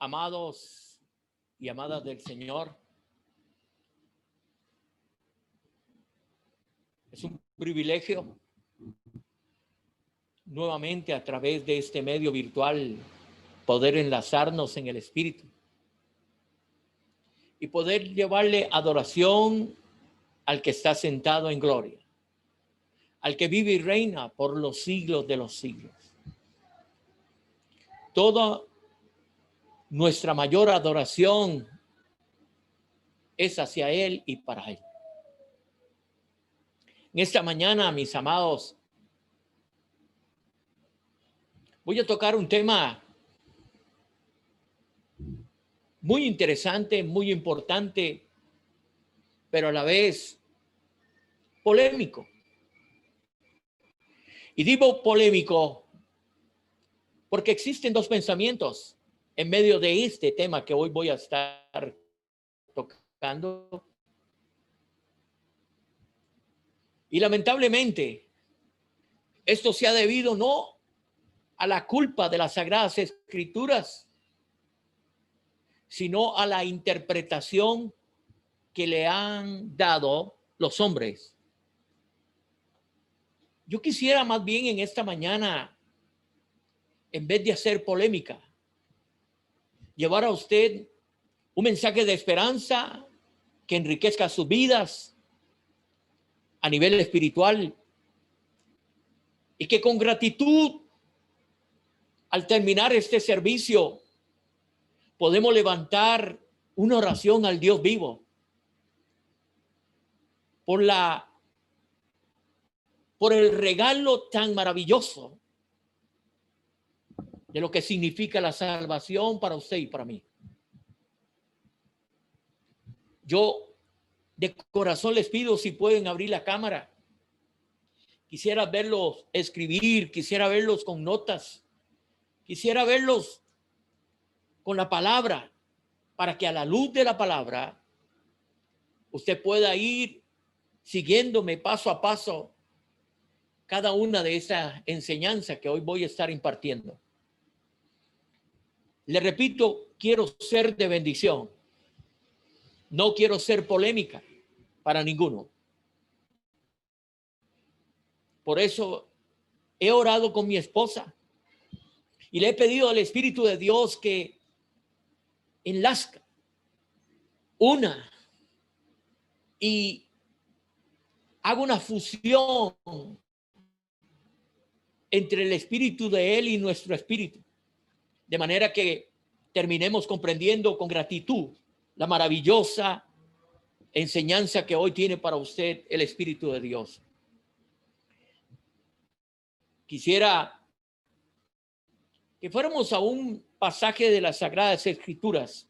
Amados y amadas del Señor, es un privilegio nuevamente a través de este medio virtual poder enlazarnos en el Espíritu y poder llevarle adoración al que está sentado en gloria, al que vive y reina por los siglos de los siglos. Toda nuestra mayor adoración es hacia Él y para Él. En esta mañana, mis amados, voy a tocar un tema muy interesante, muy importante, pero a la vez polémico. Y digo polémico porque existen dos pensamientos en medio de este tema que hoy voy a estar tocando. Y lamentablemente, esto se ha debido no a la culpa de las Sagradas Escrituras, sino a la interpretación que le han dado los hombres. Yo quisiera más bien en esta mañana, en vez de hacer polémica, llevar a usted un mensaje de esperanza que enriquezca sus vidas a nivel espiritual y que con gratitud, al terminar este servicio, podemos levantar una oración al Dios vivo por el regalo tan maravilloso de lo que significa la salvación para usted y para mí. Yo de corazón les pido si pueden abrir la cámara. Quisiera verlos escribir, quisiera verlos con notas, quisiera verlos con la palabra, para que a la luz de la palabra usted pueda ir siguiéndome paso a paso cada una de esas enseñanzas que hoy voy a estar impartiendo. Le repito, quiero ser de bendición. No quiero ser polémica para ninguno. Por eso he orado con mi esposa y le he pedido al Espíritu de Dios que enlazca, una y haga una fusión entre el espíritu de Él y nuestro espíritu, de manera que terminemos comprendiendo con gratitud la maravillosa enseñanza que hoy tiene para usted el Espíritu de Dios. Quisiera que fuéramos a un pasaje de las Sagradas Escrituras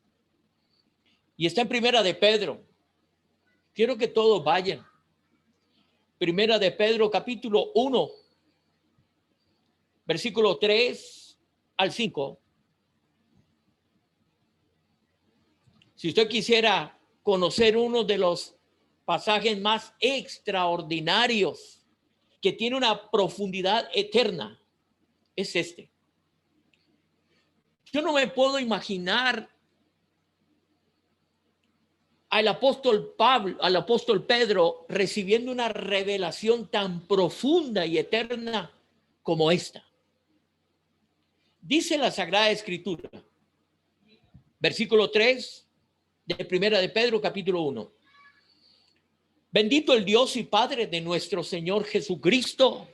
y está en Primera de Pedro. Quiero que todos vayan. Primera de Pedro, capítulo 1, versículo 3 al 5. Si usted quisiera conocer uno de los pasajes más extraordinarios que tiene una profundidad eterna, es este. Yo no me puedo imaginar al apóstol Pedro recibiendo una revelación tan profunda y eterna como esta. Dice la Sagrada Escritura, versículo 3 de Primera de Pedro, capítulo 1. Bendito el Dios y Padre de nuestro Señor Jesucristo,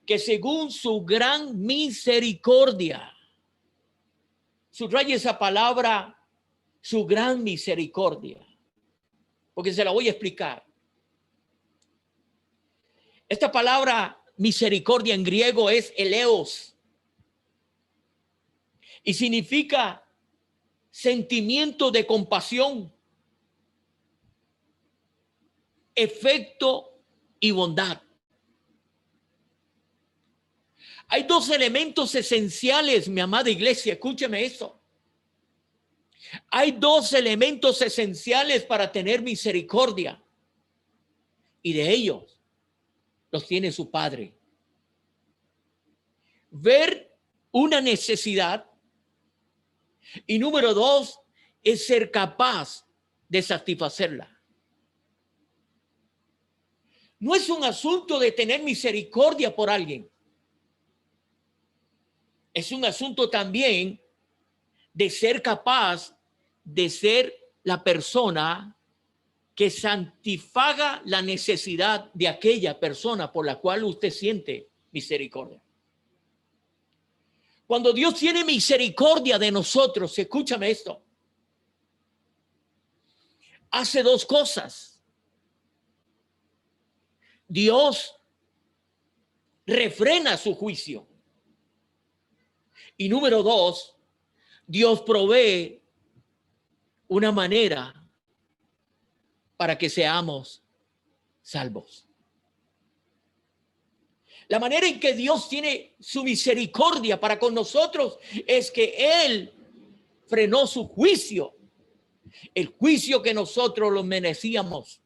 que según su gran misericordia, subraya esa palabra, su gran misericordia, porque se la voy a explicar. Esta palabra misericordia en griego es eleos y significa sentimiento de compasión, efecto y bondad. Hay dos elementos esenciales, mi amada iglesia, escúcheme esto. Hay dos elementos esenciales para tener misericordia, y de ellos los tiene su Padre. Ver una necesidad Y número 2 es ser capaz de satisfacerla. No es un asunto de tener misericordia por alguien. Es un asunto también de ser capaz de ser la persona que santifica la necesidad de aquella persona por la cual usted siente misericordia. Cuando Dios tiene misericordia de nosotros, escúchame esto, hace 2 cosas. Dios refrena su juicio. Y número 2, Dios provee una manera para que seamos salvos. La manera en que Dios tiene su misericordia para con nosotros es que Él frenó su juicio, el juicio que nosotros lo merecíamos.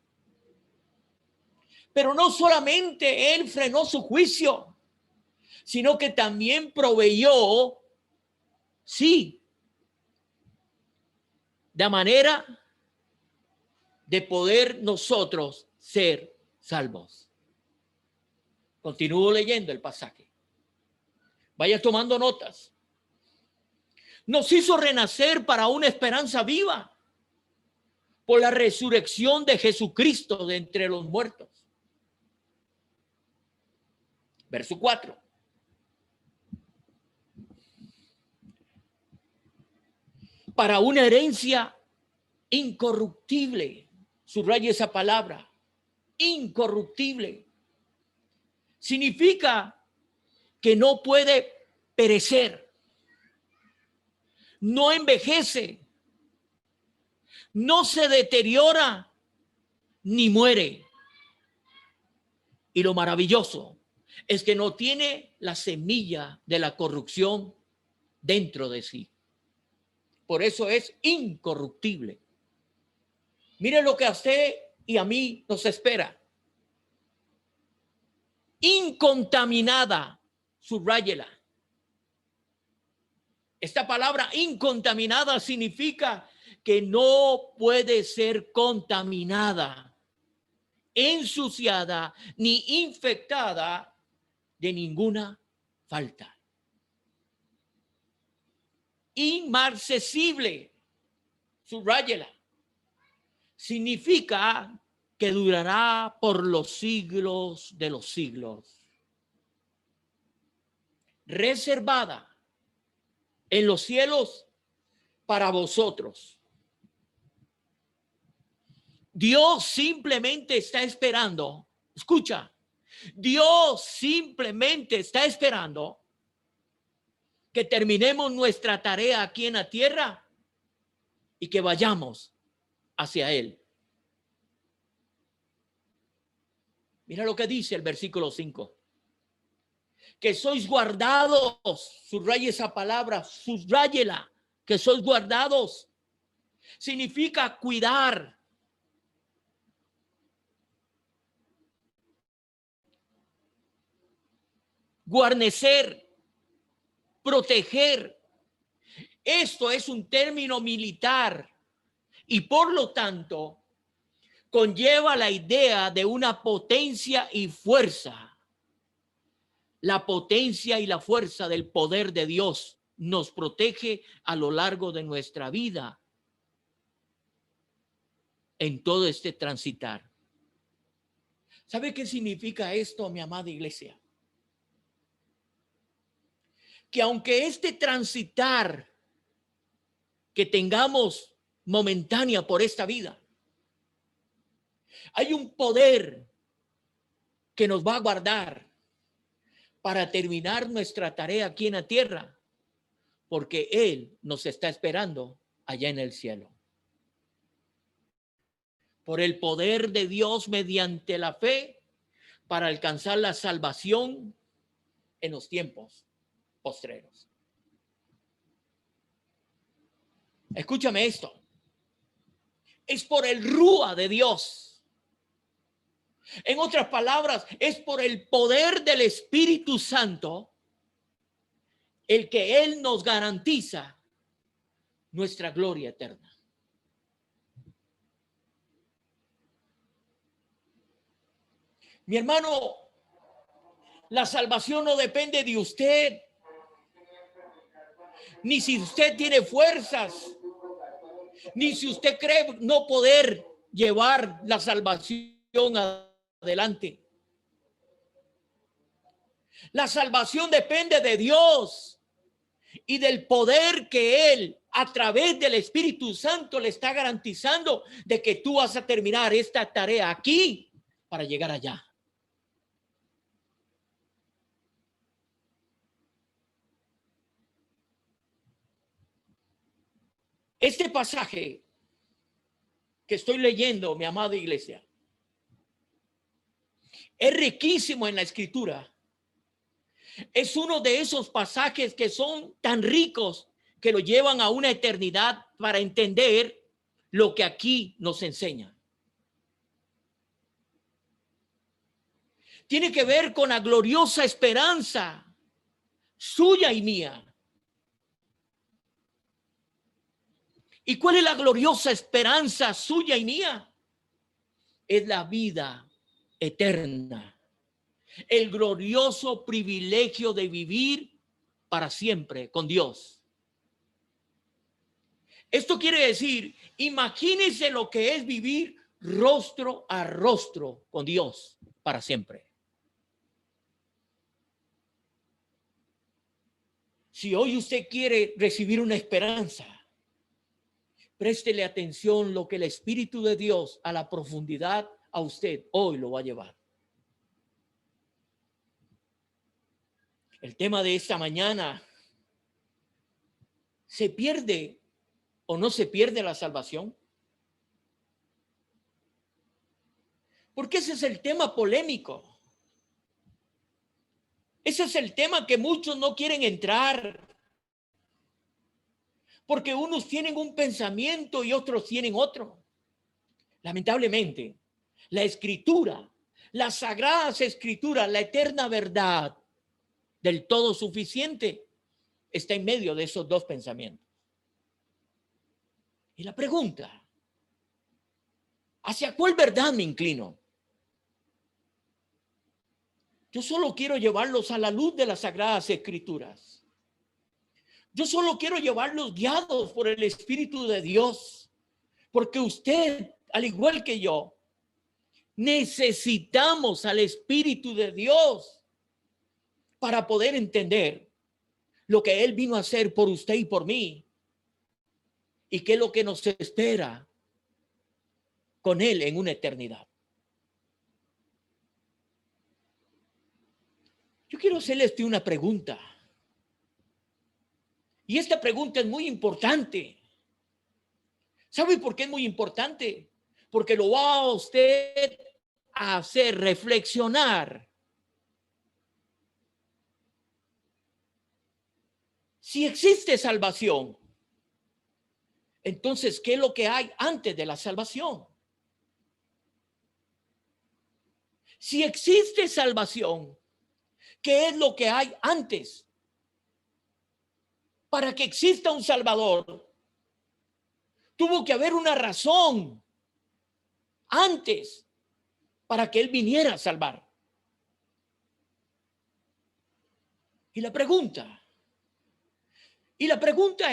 Pero no solamente Él frenó su juicio, sino que también proveyó, sí, de manera de poder nosotros ser salvos. Continúo leyendo el pasaje. Vaya tomando notas. Nos hizo renacer para una esperanza viva por la resurrección de Jesucristo de entre los muertos. Verso 4. Para una herencia incorruptible. Subraya esa palabra. Incorruptible. Significa que no puede perecer. No envejece. No se deteriora ni muere. Y lo maravilloso es que no tiene la semilla de la corrupción dentro de sí. Por eso es incorruptible. Mire lo que a usted y a mí nos espera. Incontaminada, subráyela. Esta palabra incontaminada significa que no puede ser contaminada, ensuciada ni infectada de ninguna falta. Inmarcesible, subráyela. Significa que durará por los siglos de los siglos. Reservada en los cielos para vosotros. Dios simplemente está esperando. Escucha, Dios simplemente está esperando que terminemos nuestra tarea aquí en la tierra y que vayamos hacia Él. Mira lo que dice el versículo 5. Que sois guardados, subraye esa palabra, subráyela, que sois guardados. Significa cuidar. Guarnecer, proteger. Esto es un término militar y por lo tanto conlleva la idea de una potencia y fuerza. La potencia y la fuerza del poder de Dios nos protege a lo largo de nuestra vida en todo este transitar. ¿Sabe qué significa esto, mi amada iglesia? Que aunque este transitar que tengamos momentánea por esta vida, hay un poder que nos va a guardar para terminar nuestra tarea aquí en la tierra, porque Él nos está esperando allá en el cielo. Por el poder de Dios mediante la fe para alcanzar la salvación en los tiempos postreros. Escúchame esto. Es por el Rúa de Dios. En otras palabras, es por el poder del Espíritu Santo el que Él nos garantiza nuestra gloria eterna. Mi hermano, la salvación no depende de usted, ni si usted tiene fuerzas, ni si usted cree no poder llevar la salvación adelante. La salvación depende de Dios y del poder que Él, a través del Espíritu Santo, le está garantizando de que tú vas a terminar esta tarea aquí para llegar allá. Este pasaje que estoy leyendo, mi amada iglesia, es riquísimo en la Escritura. Es uno de esos pasajes que son tan ricos que lo llevan a una eternidad para entender lo que aquí nos enseña. Tiene que ver con la gloriosa esperanza suya y mía. ¿Y cuál es la gloriosa esperanza suya y mía? Es la vida eterna. El glorioso privilegio de vivir para siempre con Dios. Esto quiere decir, imagínense lo que es vivir rostro a rostro con Dios para siempre. Si hoy usted quiere recibir una esperanza, préstele atención lo que el Espíritu de Dios a la profundidad a usted hoy lo va a llevar. El tema de esta mañana, ¿se pierde o no se pierde la salvación? Porque ese es el tema polémico. Ese es el tema que muchos no quieren entrar. Porque unos tienen un pensamiento y otros tienen otro. Lamentablemente, la Escritura, las sagradas Escrituras, la eterna verdad del todo suficiente está en medio de esos dos pensamientos. Y la pregunta, ¿hacia cuál verdad me inclino? Yo solo quiero llevarlos a la luz de las sagradas Escrituras. Yo solo quiero llevarlos guiados por el Espíritu de Dios, porque usted, al igual que yo, necesitamos al Espíritu de Dios para poder entender lo que Él vino a hacer por usted y por mí, y qué es lo que nos espera con Él en una eternidad. Yo quiero hacerles una pregunta. Y esta pregunta es muy importante. ¿Sabe por qué es muy importante? Porque lo va a usted a hacer reflexionar. Si existe salvación, entonces, ¿qué es lo que hay antes de la salvación? Si existe salvación, ¿qué es lo que hay antes? Para que exista un Salvador, tuvo que haber una razón antes para que Él viniera a salvar. Y la pregunta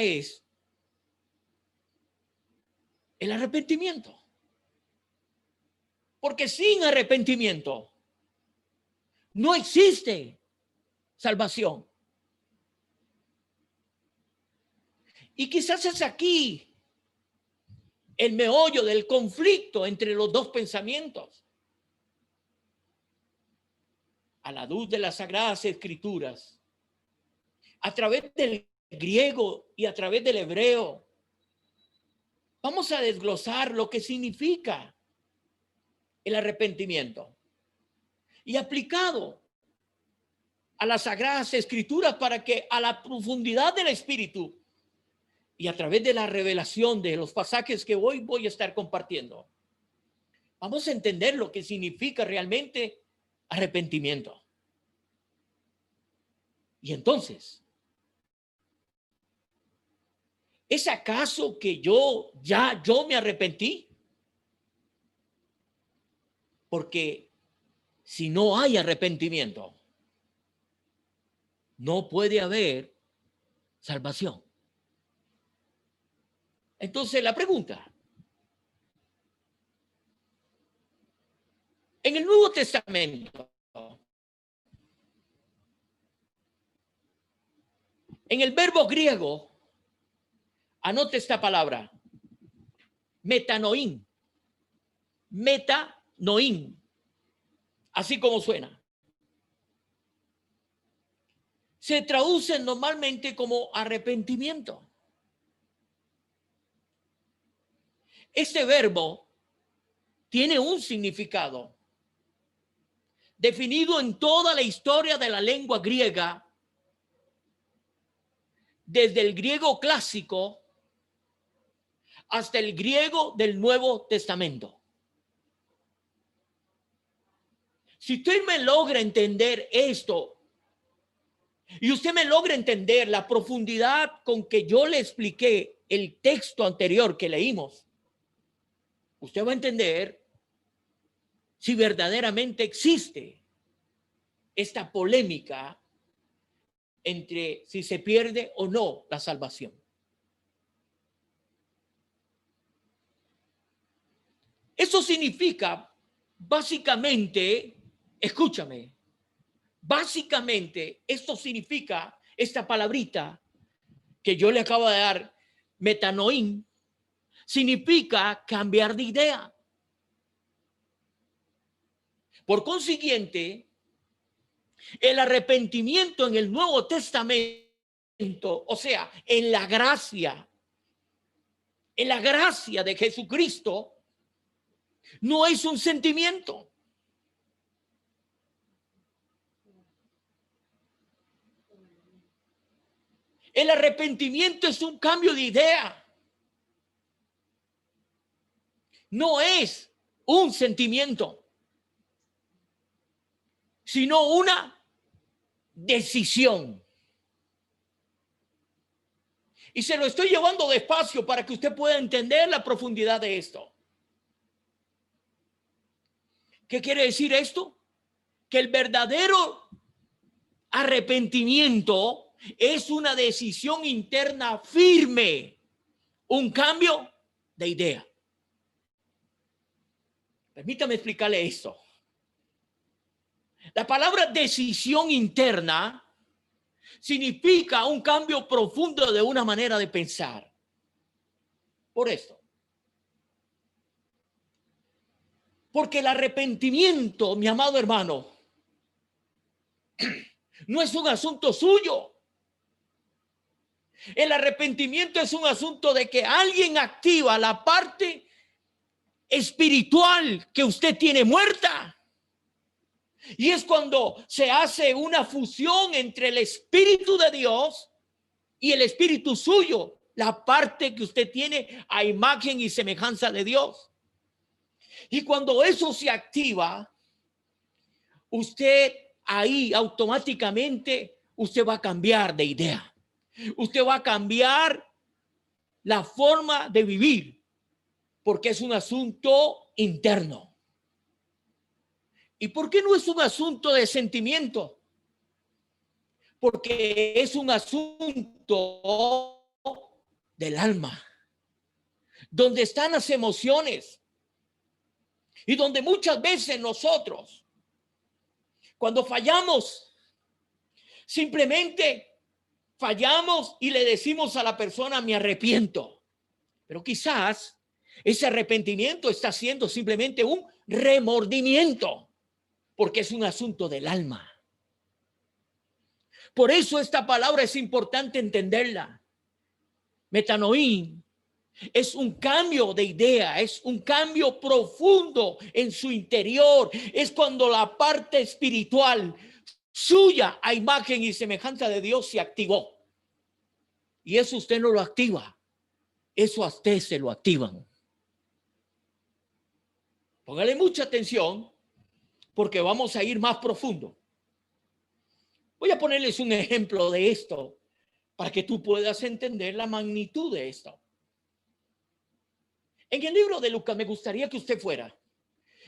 es el arrepentimiento. Porque sin arrepentimiento no existe salvación. Y quizás es aquí el meollo del conflicto entre los dos pensamientos. A la luz de las Sagradas Escrituras, a través del griego y a través del hebreo, vamos a desglosar lo que significa el arrepentimiento y aplicado a las Sagradas Escrituras para que a la profundidad del Espíritu y a través de la revelación de los pasajes que hoy voy a estar compartiendo, vamos a entender lo que significa realmente arrepentimiento. Y entonces, ¿Es acaso que yo me arrepentí? Porque si no hay arrepentimiento, no puede haber salvación. Entonces la pregunta, en el Nuevo Testamento, en el verbo griego, anote esta palabra, metanoín, así como suena. Se traduce normalmente como arrepentimiento. Este verbo tiene un significado definido en toda la historia de la lengua griega, desde el griego clásico hasta el griego del Nuevo Testamento. Si usted me logra entender esto y usted me logra entender la profundidad con que yo le expliqué el texto anterior que leímos, usted va a entender si verdaderamente existe esta polémica entre si se pierde o no la salvación. Eso significa, básicamente, escúchame, básicamente esto significa, esta palabrita que yo le acabo de dar, metanoín, significa cambiar de idea. Por consiguiente, el arrepentimiento en el Nuevo Testamento, o sea, en la gracia de Jesucristo, no es un sentimiento. El arrepentimiento es un cambio de idea. No es un sentimiento, sino una decisión. Y se lo estoy llevando despacio para que usted pueda entender la profundidad de esto. ¿Qué quiere decir esto? Que el verdadero arrepentimiento es una decisión interna firme, un cambio de idea. Permítame explicarle esto. La palabra decisión interna significa un cambio profundo de una manera de pensar. Por esto. Porque el arrepentimiento, mi amado hermano, no es un asunto suyo. El arrepentimiento es un asunto de que alguien activa la parte espiritual que usted tiene muerta. Y es cuando se hace una fusión entre el Espíritu de Dios y el espíritu suyo, la parte que usted tiene a imagen y semejanza de Dios. Y cuando eso se activa, usted ahí automáticamente, usted va a cambiar de idea. Usted va a cambiar la forma de vivir, porque es un asunto interno. ¿Y por qué no es un asunto de sentimiento? Porque es un asunto del alma, donde están las emociones y donde muchas veces nosotros, cuando fallamos, simplemente fallamos y le decimos a la persona, me arrepiento. Pero quizás ese arrepentimiento está siendo simplemente un remordimiento, porque es un asunto del alma. Por eso esta palabra es importante entenderla. Metanoín es un cambio de idea, es un cambio profundo en su interior. Es cuando la parte espiritual suya a imagen y semejanza de Dios se activó. Y eso usted no lo activa, eso a usted se lo activan. Póngale mucha atención porque vamos a ir más profundo. Voy a ponerles un ejemplo de esto para que tú puedas entender la magnitud de esto. En el libro de Lucas, me gustaría que usted fuera.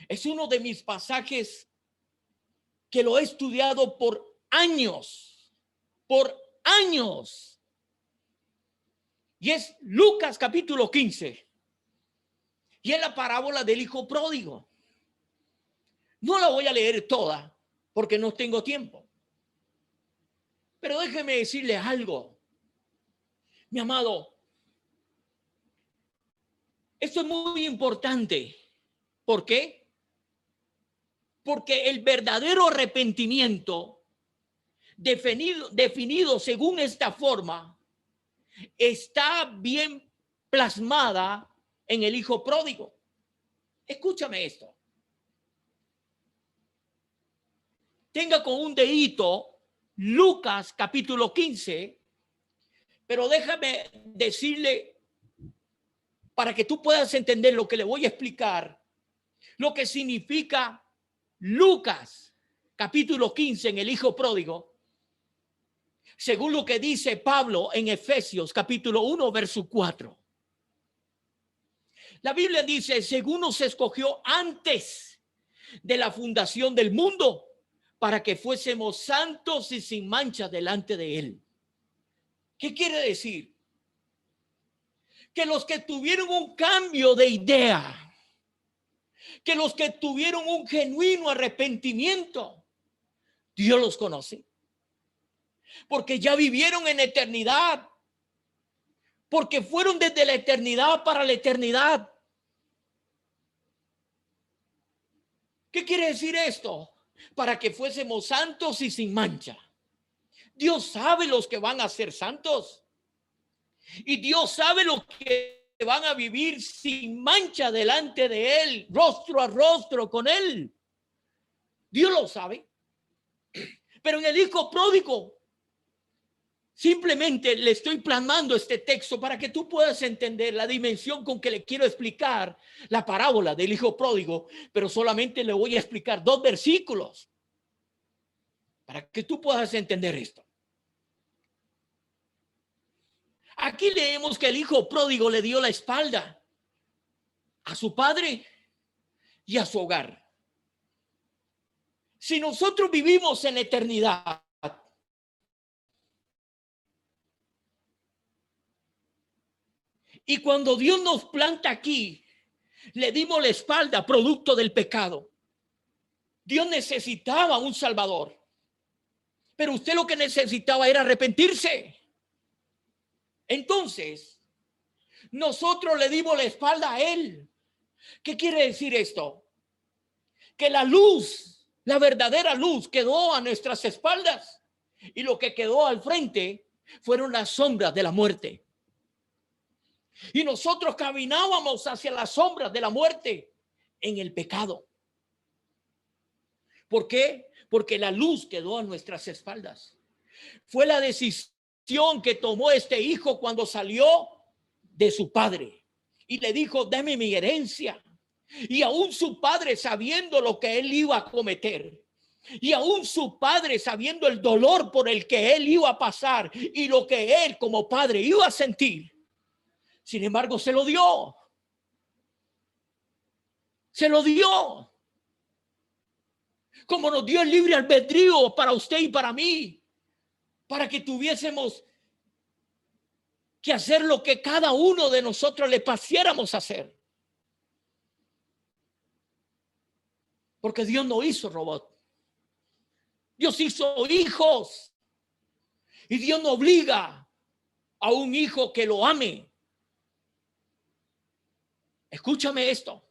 Es uno de mis pasajes que lo he estudiado por años, y es Lucas capítulo 15, y es la parábola del hijo pródigo. No la voy a leer toda porque no tengo tiempo, pero déjeme decirle algo, mi amado. Esto es muy importante. ¿Por qué? Porque el verdadero arrepentimiento, definido según esta forma, está bien plasmada en el hijo pródigo. Escúchame esto. Tenga con un dedito Lucas capítulo 15, pero déjame decirle, para que tú puedas entender lo que le voy a explicar, lo que significa Lucas capítulo 15 en el hijo pródigo, según lo que dice Pablo en Efesios capítulo 1 verso 4. La Biblia dice: según nos escogió antes de la fundación del mundo, para que fuésemos santos y sin mancha delante de él. ¿Qué quiere decir? Que los que tuvieron un cambio de idea, que los que tuvieron un genuino arrepentimiento, Dios los conoce, porque ya vivieron en eternidad, porque fueron desde la eternidad para la eternidad. ¿Qué quiere decir esto? Para que fuésemos santos y sin mancha. Dios sabe los que van a ser santos, y Dios sabe los que van a vivir sin mancha delante de él, rostro a rostro con él. Dios lo sabe. Pero en el hijo pródigo, simplemente le estoy plasmando este texto para que tú puedas entender la dimensión con que le quiero explicar la parábola del hijo pródigo, pero solamente le voy a explicar 2 versículos para que tú puedas entender esto. Aquí leemos que el hijo pródigo le dio la espalda a su padre y a su hogar. Si nosotros vivimos en eternidad, y cuando Dios nos planta aquí, le dimos la espalda producto del pecado. Dios necesitaba un Salvador, pero usted lo que necesitaba era arrepentirse. Entonces, nosotros le dimos la espalda a él. ¿Qué quiere decir esto? Que la luz, la verdadera luz, quedó a nuestras espaldas, y lo que quedó al frente fueron las sombras de la muerte. Y nosotros caminábamos hacia las sombras de la muerte en el pecado. ¿Por qué? Porque la luz quedó a nuestras espaldas. Fue la decisión que tomó este hijo cuando salió de su padre y le dijo: dame mi herencia. Y aún su padre, sabiendo lo que él iba a cometer, y aún su padre sabiendo el dolor por el que él iba a pasar y lo que él como padre iba a sentir, sin embargo se lo dio. Se lo dio. Como nos dio el libre albedrío para usted y para mí, para que tuviésemos que hacer lo que cada uno de nosotros le placiéramos hacer. Porque Dios no hizo robot. Dios hizo hijos. Y Dios no obliga a un hijo que lo ame. Escúchame esto.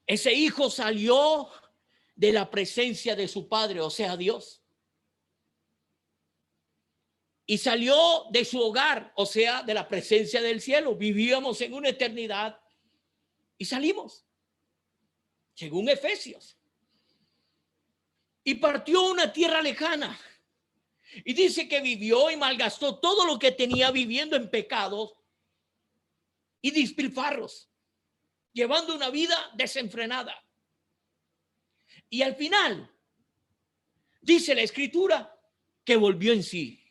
Ese hijo salió de la presencia de su padre, o sea, Dios. Y salió de su hogar, o sea, de la presencia del cielo. Vivíamos en una eternidad y salimos, según Efesios. Y partió a una tierra lejana. Y dice que vivió y malgastó todo lo que tenía viviendo en pecados y despilfarros, llevando una vida desenfrenada. Y al final, dice la escritura, que volvió en sí.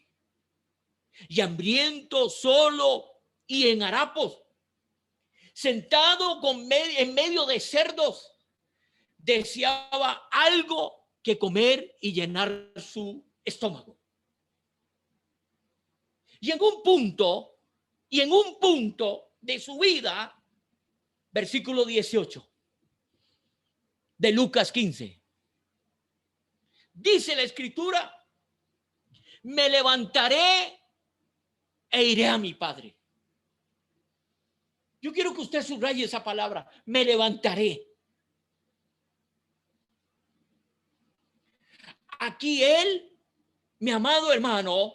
Y hambriento, solo y en harapos, sentado en medio de cerdos, deseaba algo que comer y llenar su estómago. Y en un punto de su vida, versículo 18 de Lucas 15, dice la escritura: me levantaré e iré a mi padre. Yo quiero que usted subraye esa palabra, me levantaré. Aquí él, mi amado hermano,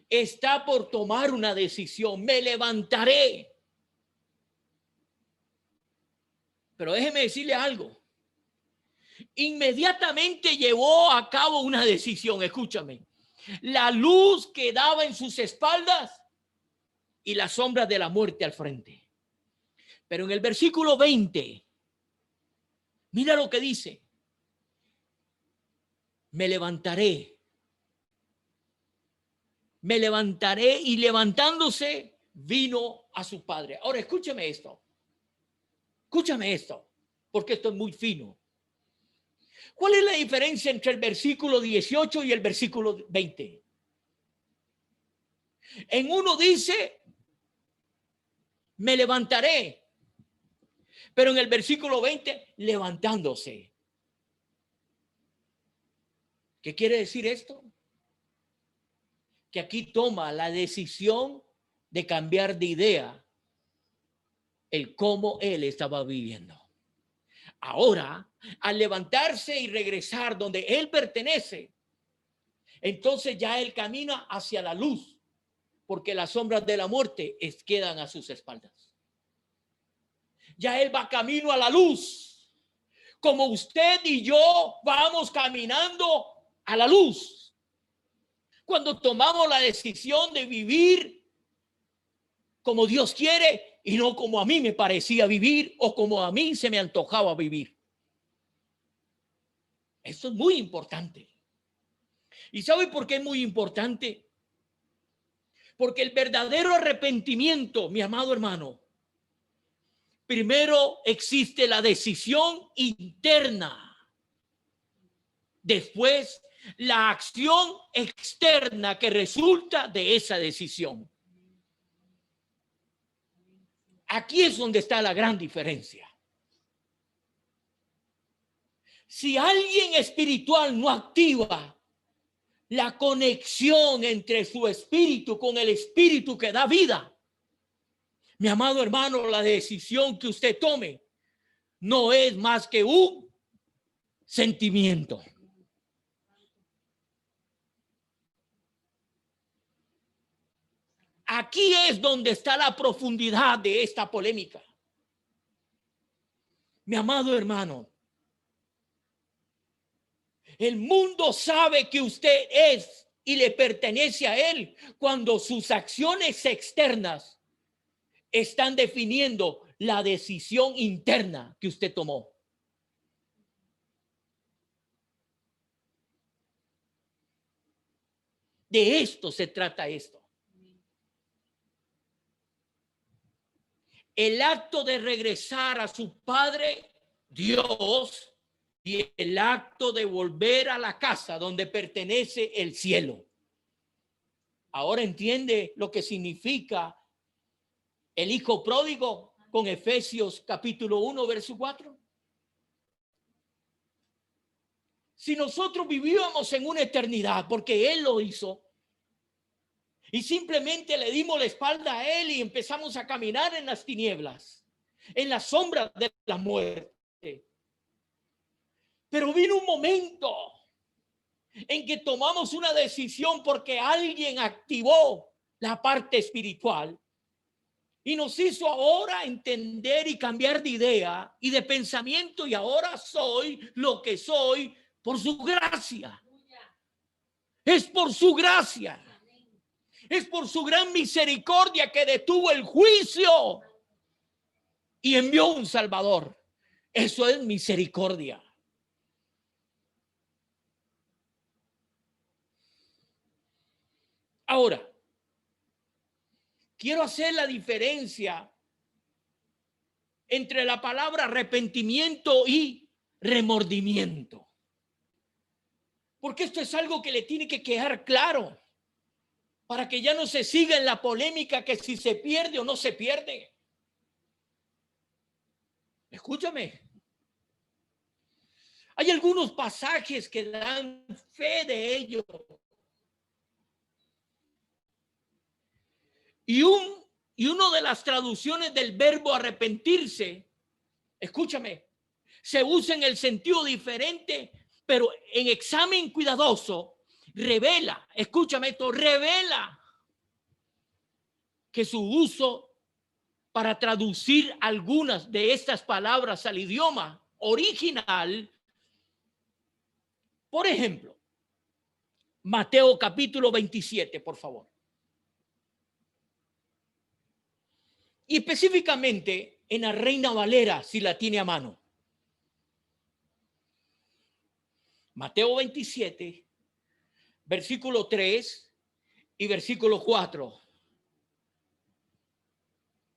está por tomar una decisión. Me levantaré. Pero déjeme decirle algo. Inmediatamente llevó a cabo una decisión. Escúchame. La luz que daba en sus espaldas y la sombra de la muerte al frente. Pero en el versículo 20, mira lo que dice: me levantaré, y levantándose vino a su padre. Ahora escúchame esto, porque esto es muy fino. ¿Cuál es la diferencia entre el versículo 18 y el versículo 20? En uno dice, me levantaré, pero en el versículo 20, levantándose. ¿Qué quiere decir esto? Que aquí toma la decisión de cambiar de idea el cómo él estaba viviendo. Ahora, al levantarse y regresar donde él pertenece, entonces ya él camina hacia la luz, porque las sombras de la muerte quedan a sus espaldas. Ya él va camino a la luz, como usted y yo vamos caminando a la luz. Cuando tomamos la decisión de vivir como Dios quiere y no como a mí me parecía vivir o como a mí se me antojaba vivir. Esto es muy importante. ¿Y sabe por qué es muy importante? Porque el verdadero arrepentimiento, mi amado hermano, primero existe la decisión interna. Después, la acción externa que resulta de esa decisión. Aquí es donde está la gran diferencia. Si alguien espiritual no activa la conexión entre su espíritu con el espíritu que da vida, mi amado hermano, la decisión que usted tome no es más que un sentimiento. Aquí es donde está la profundidad de esta polémica. Mi amado hermano, el mundo sabe que usted es y le pertenece a él cuando sus acciones externas están definiendo la decisión interna que usted tomó. De esto se trata esto. El acto de regresar a su Padre Dios y el acto de volver a la casa donde pertenece el cielo. Ahora entiende lo que significa el hijo pródigo con Efesios capítulo 1, verso 4. Si nosotros vivíamos en una eternidad, porque Él lo hizo, y simplemente le dimos la espalda a Él y empezamos a caminar en las tinieblas, en la sombra de la muerte. Pero vino un momento en que tomamos una decisión porque alguien activó la parte espiritual y nos hizo ahora entender y cambiar de idea y de pensamiento, y ahora soy lo que soy por su gracia. Es por su gracia. Es por su gran misericordia que detuvo el juicio y envió un Salvador. Eso es misericordia. Ahora, quiero hacer la diferencia entre la palabra arrepentimiento y remordimiento. Porque esto es algo que le tiene que quedar claro para que ya no se siga en la polémica que si se pierde o no se pierde. Escúchame. Hay algunos pasajes que dan fe de ello. Y una de las traducciones del verbo arrepentirse, escúchame, se usa en el sentido diferente, pero en examen cuidadoso revela, escúchame esto, revela que su uso para traducir algunas de estas palabras al idioma original, por ejemplo, Mateo capítulo 27, por favor. Y específicamente en la Reina Valera, si la tiene a mano. Mateo 27, versículo 3 y versículo 4.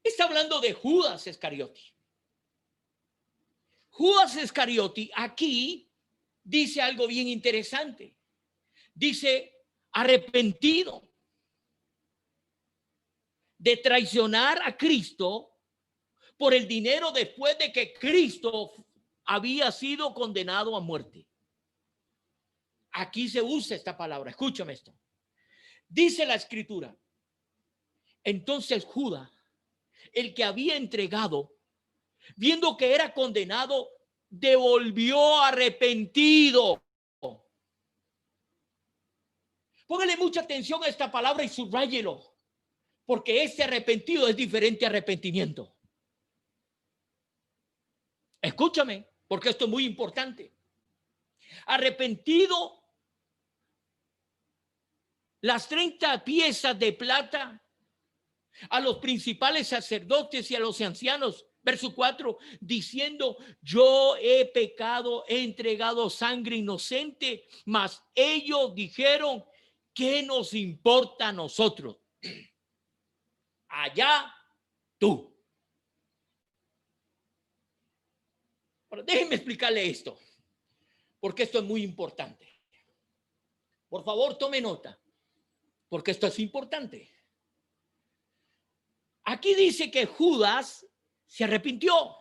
Está hablando de Judas Iscariote. Judas Iscariote aquí dice algo bien interesante. Dice arrepentido de traicionar a Cristo por el dinero después de que Cristo había sido condenado a muerte. Aquí se usa esta palabra. Escúchame esto. Dice la escritura. Entonces Judas, el que había entregado, viendo que era condenado, devolvió arrepentido. Póngale mucha atención a esta palabra y subráyelo, porque este arrepentido es diferente a arrepentimiento. Escúchame, porque esto es muy importante. Arrepentido, las 30 piezas de plata a los principales sacerdotes y a los ancianos, verso 4, diciendo: yo he pecado, he entregado sangre inocente, mas ellos dijeron: ¿qué nos importa a nosotros? Allá tú. Ahora, déjenme explicarle esto, porque esto es muy importante. Por favor, tome nota, porque esto es importante. Aquí dice que Judas se arrepintió.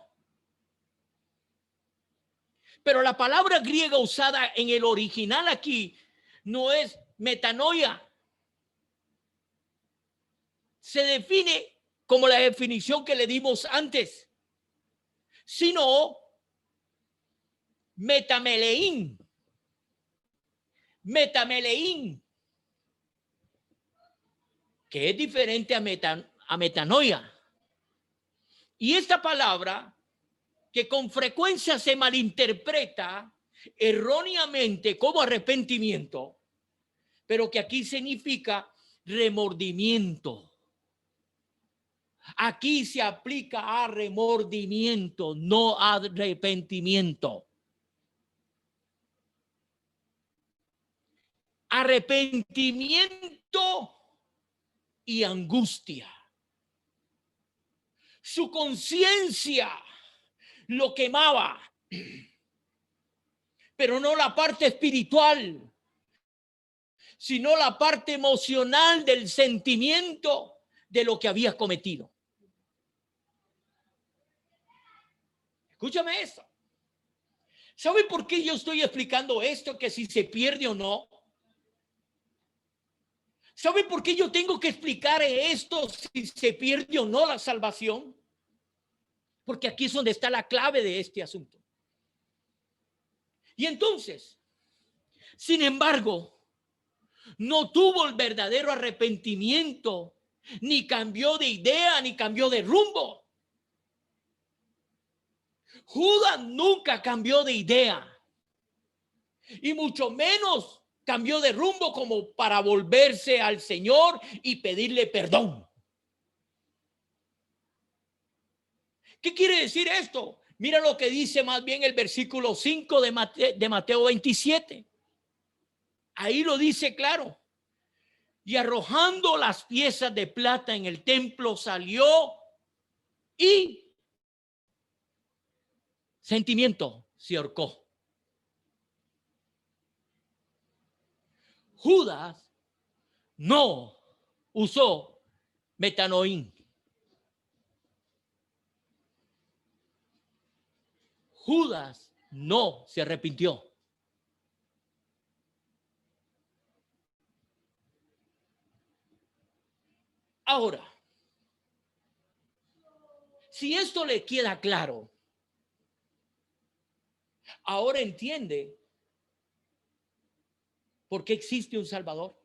Pero la palabra griega usada en el original aquí no es metanoia. Se define como la definición que le dimos antes, sino metameleín. Metameleín, que es diferente a metanoia. Y esta palabra, que con frecuencia se malinterpreta erróneamente como arrepentimiento, pero que aquí significa remordimiento. Aquí se aplica a remordimiento, no a arrepentimiento. Arrepentimiento y angustia. Su conciencia lo quemaba, pero no la parte espiritual, sino la parte emocional del sentimiento de lo que había cometido. Escúchame esto. ¿Sabe por qué yo estoy explicando esto? Que si se pierde o no. ¿Sabe por qué yo tengo que explicar esto? Si se pierde o no la salvación. Porque aquí es donde está la clave de este asunto. Y entonces, sin embargo, no tuvo el verdadero arrepentimiento, ni cambió de idea, ni cambió de rumbo. Judas nunca cambió de idea, y mucho menos cambió de rumbo como para volverse al Señor y pedirle perdón. ¿Qué quiere decir esto? Mira lo que dice más bien el versículo 5 de Mateo 27. Ahí lo dice claro. Y arrojando las piezas de plata en el templo, salió y sentimiento, se ahorcó. Judas no usó metanoín. Judas no se arrepintió. Ahora, si esto le queda claro, ahora entiende por qué existe un Salvador.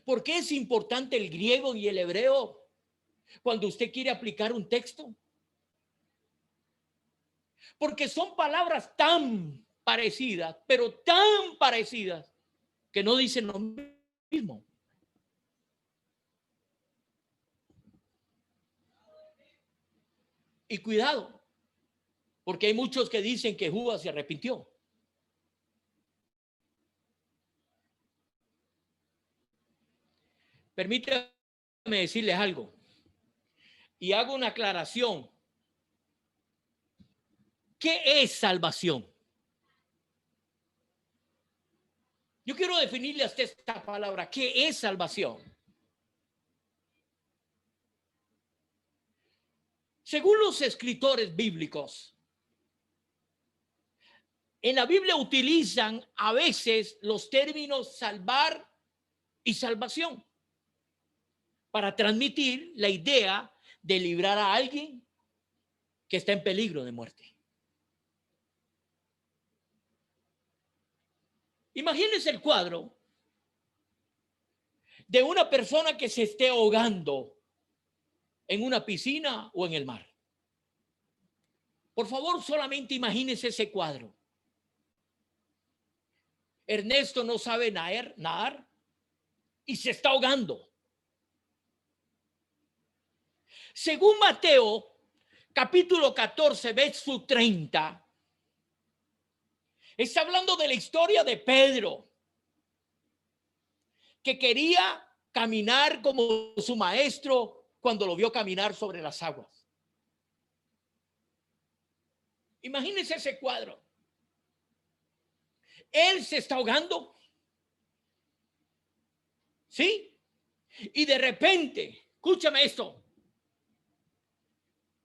¿Por qué es importante el griego y el hebreo cuando usted quiere aplicar un texto? Porque son palabras tan parecidas, pero tan parecidas, que no dicen lo mismo. Y cuidado, porque hay muchos que dicen que Judas se arrepintió. Permítame decirles algo y hago una aclaración. ¿Qué es salvación? Yo quiero definirle hasta esta palabra. ¿Qué es salvación? Según los escritores bíblicos, en la Biblia utilizan a veces los términos salvar y salvación para transmitir la idea de librar a alguien que está en peligro de muerte. Imagínense el cuadro de una persona que se esté ahogando en una piscina o en el mar. Por favor, solamente imagínense ese cuadro. Ernesto no sabe nadar y se está ahogando. Según Mateo, capítulo 14, verso 30, está hablando de la historia de Pedro, que quería caminar como su maestro cuando lo vio caminar sobre las aguas. Imagínense ese cuadro. Él se está ahogando. ¿Sí? Y de repente, escúchame esto.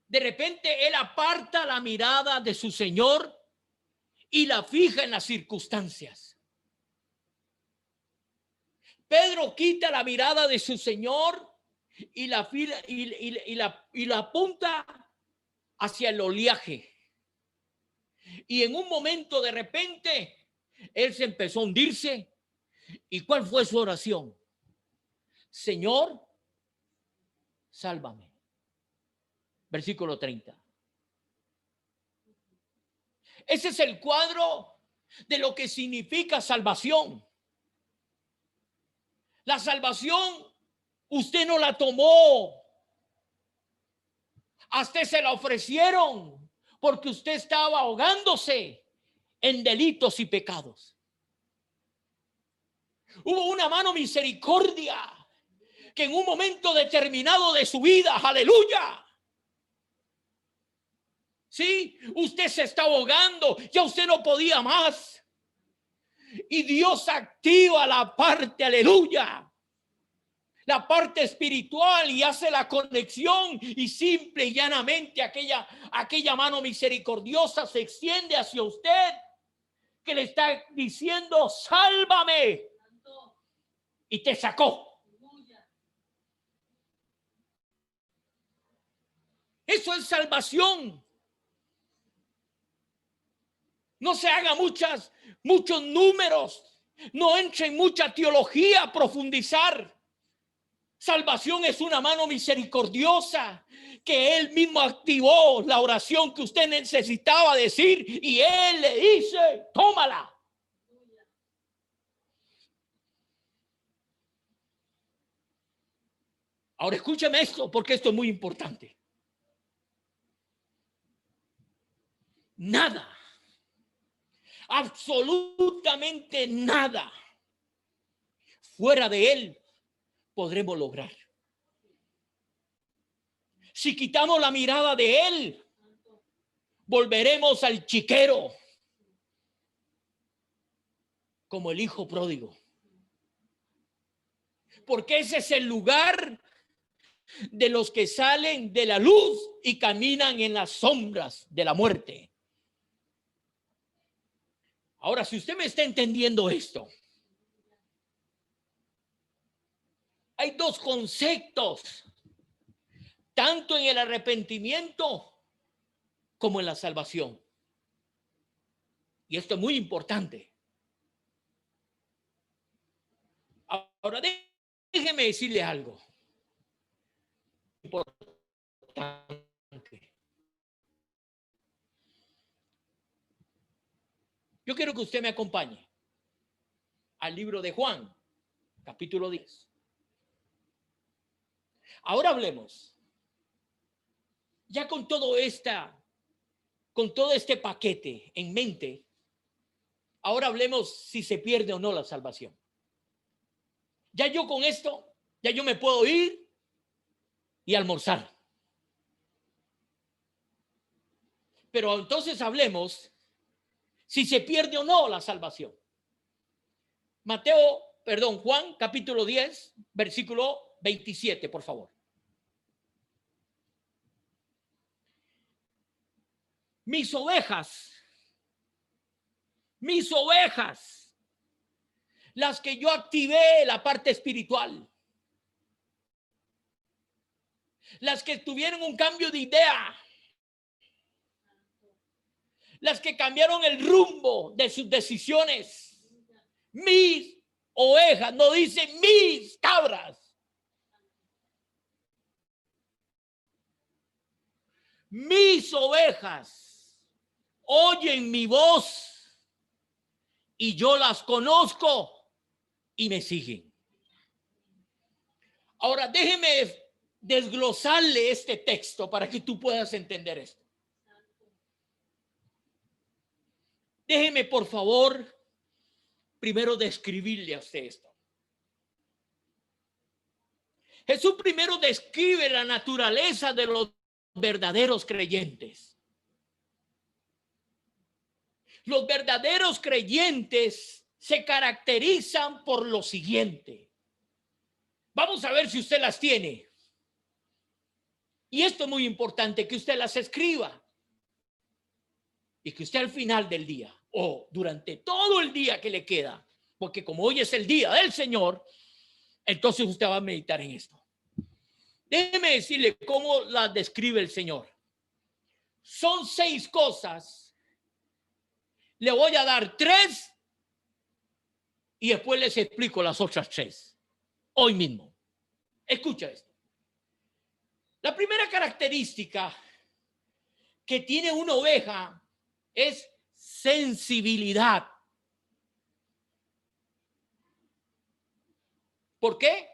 De repente él aparta la mirada de su Señor y la fija en las circunstancias. Pedro quita la mirada de su Señor y la apunta hacia el oleaje. Y en un momento de repente él se empezó a hundirse. ¿Y cuál fue su oración? Señor, sálvame. Versículo 30. Ese es el cuadro de lo que significa salvación. La salvación usted no la tomó. Hasta se la ofrecieron porque usted estaba ahogándose en delitos y pecados. Hubo una mano misericordia que en un momento determinado de su vida, aleluya, sí, usted se está ahogando, ya usted no podía más. Y Dios activa la parte, aleluya, la parte espiritual y hace la conexión y simple y llanamente aquella mano misericordiosa se extiende hacia usted que le está diciendo, sálvame. Y te sacó. Eso es salvación. No se haga muchos números. No entre en mucha teología a profundizar. Salvación es una mano misericordiosa que él mismo activó la oración que usted necesitaba decir y él le dice, tómala. Ahora escúcheme esto porque esto es muy importante. Nada, absolutamente nada fuera de Él podremos lograr. Si quitamos la mirada de Él, volveremos al chiquero, como el hijo pródigo. Porque ese es el lugar de los que salen de la luz y caminan en las sombras de la muerte. Ahora, si usted me está entendiendo esto, hay dos conceptos, tanto en el arrepentimiento como en la salvación. Y esto es muy importante. Ahora, déjeme decirle algo importante. Yo quiero que usted me acompañe al libro de Juan, capítulo 10. Ahora hablemos, ya con todo este paquete en mente, ahora hablemos si se pierde o no la salvación. Ya yo con esto, ya yo me puedo ir y almorzar. Pero entonces hablemos si se pierde o no la salvación. Juan, capítulo 10, versículo 27, por favor. Mis ovejas, las que yo activé la parte espiritual, las que tuvieron un cambio de idea, las que cambiaron el rumbo de sus decisiones, mis ovejas, no dice mis cabras. Mis ovejas oyen mi voz y yo las conozco y me siguen. Ahora déjeme desglosarle este texto para que tú puedas entender esto. Déjeme, por favor, primero describirle a usted esto. Jesús primero describe la naturaleza de los verdaderos creyentes. Los verdaderos creyentes se caracterizan por lo siguiente. Vamos a ver si usted las tiene. Y esto es muy importante, que usted las escriba. Y que usted al final del día o durante todo el día que le queda, porque como hoy es el día del Señor, entonces usted va a meditar en esto. Déjeme decirle cómo las describe el Señor. Son 6 cosas. Le voy a dar 3 y después les explico las otras 3 hoy mismo. Escucha esto. La primera característica que tiene una oveja es sensibilidad. ¿Por qué?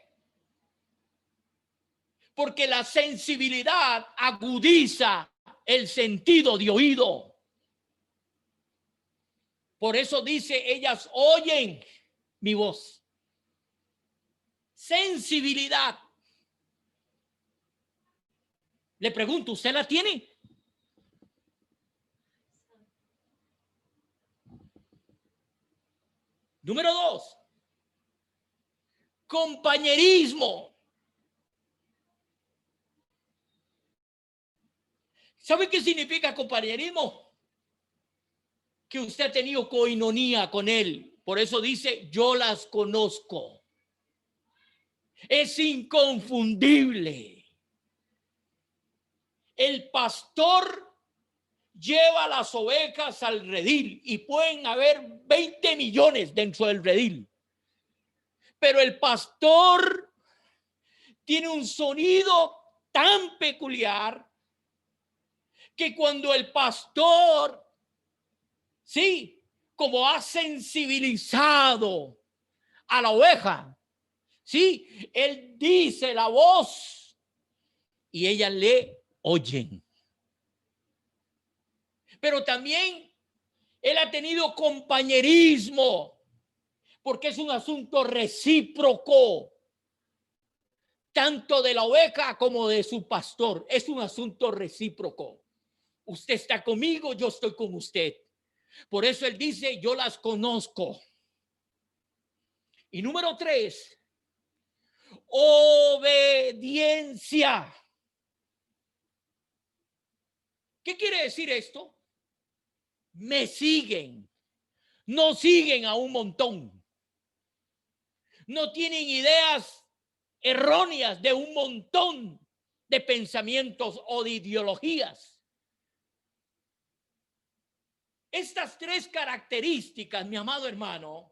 Porque la sensibilidad agudiza el sentido de oído. Por eso dice, ellas oyen mi voz. Sensibilidad. Le pregunto, ¿usted la tiene? Número 2, compañerismo. ¿Sabe qué significa compañerismo? Que usted ha tenido coinonía con él. Por eso dice, yo las conozco. Es inconfundible. El pastor lleva las ovejas al redil y pueden haber 20 millones dentro del redil. Pero el pastor tiene un sonido tan peculiar que cuando el pastor, sí, como ha sensibilizado a la oveja, sí, él dice la voz y ellas le oyen. Pero también él ha tenido compañerismo porque es un asunto recíproco, tanto de la oveja como de su pastor. Es un asunto recíproco. Usted está conmigo, yo estoy con usted. Por eso él dice, yo las conozco. Y número 3, obediencia. ¿Qué quiere decir esto? Me siguen, no siguen a un montón. No tienen ideas erróneas de un montón de pensamientos o de ideologías. Estas 3 características, mi amado hermano,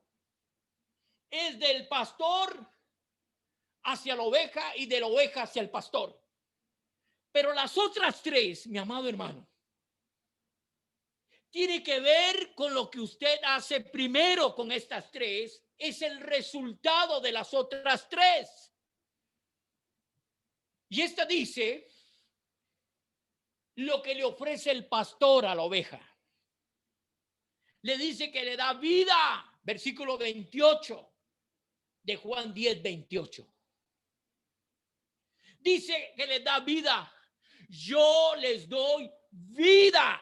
es del pastor hacia la oveja y de la oveja hacia el pastor. Pero las otras 3, mi amado hermano, tiene que ver con lo que usted hace primero con estas 3, es el resultado de las otras 3. Y esta dice lo que le ofrece el pastor a la oveja. Le dice que le da vida, versículo 28 de Juan 10:28. Dice que les da vida. Yo les doy vida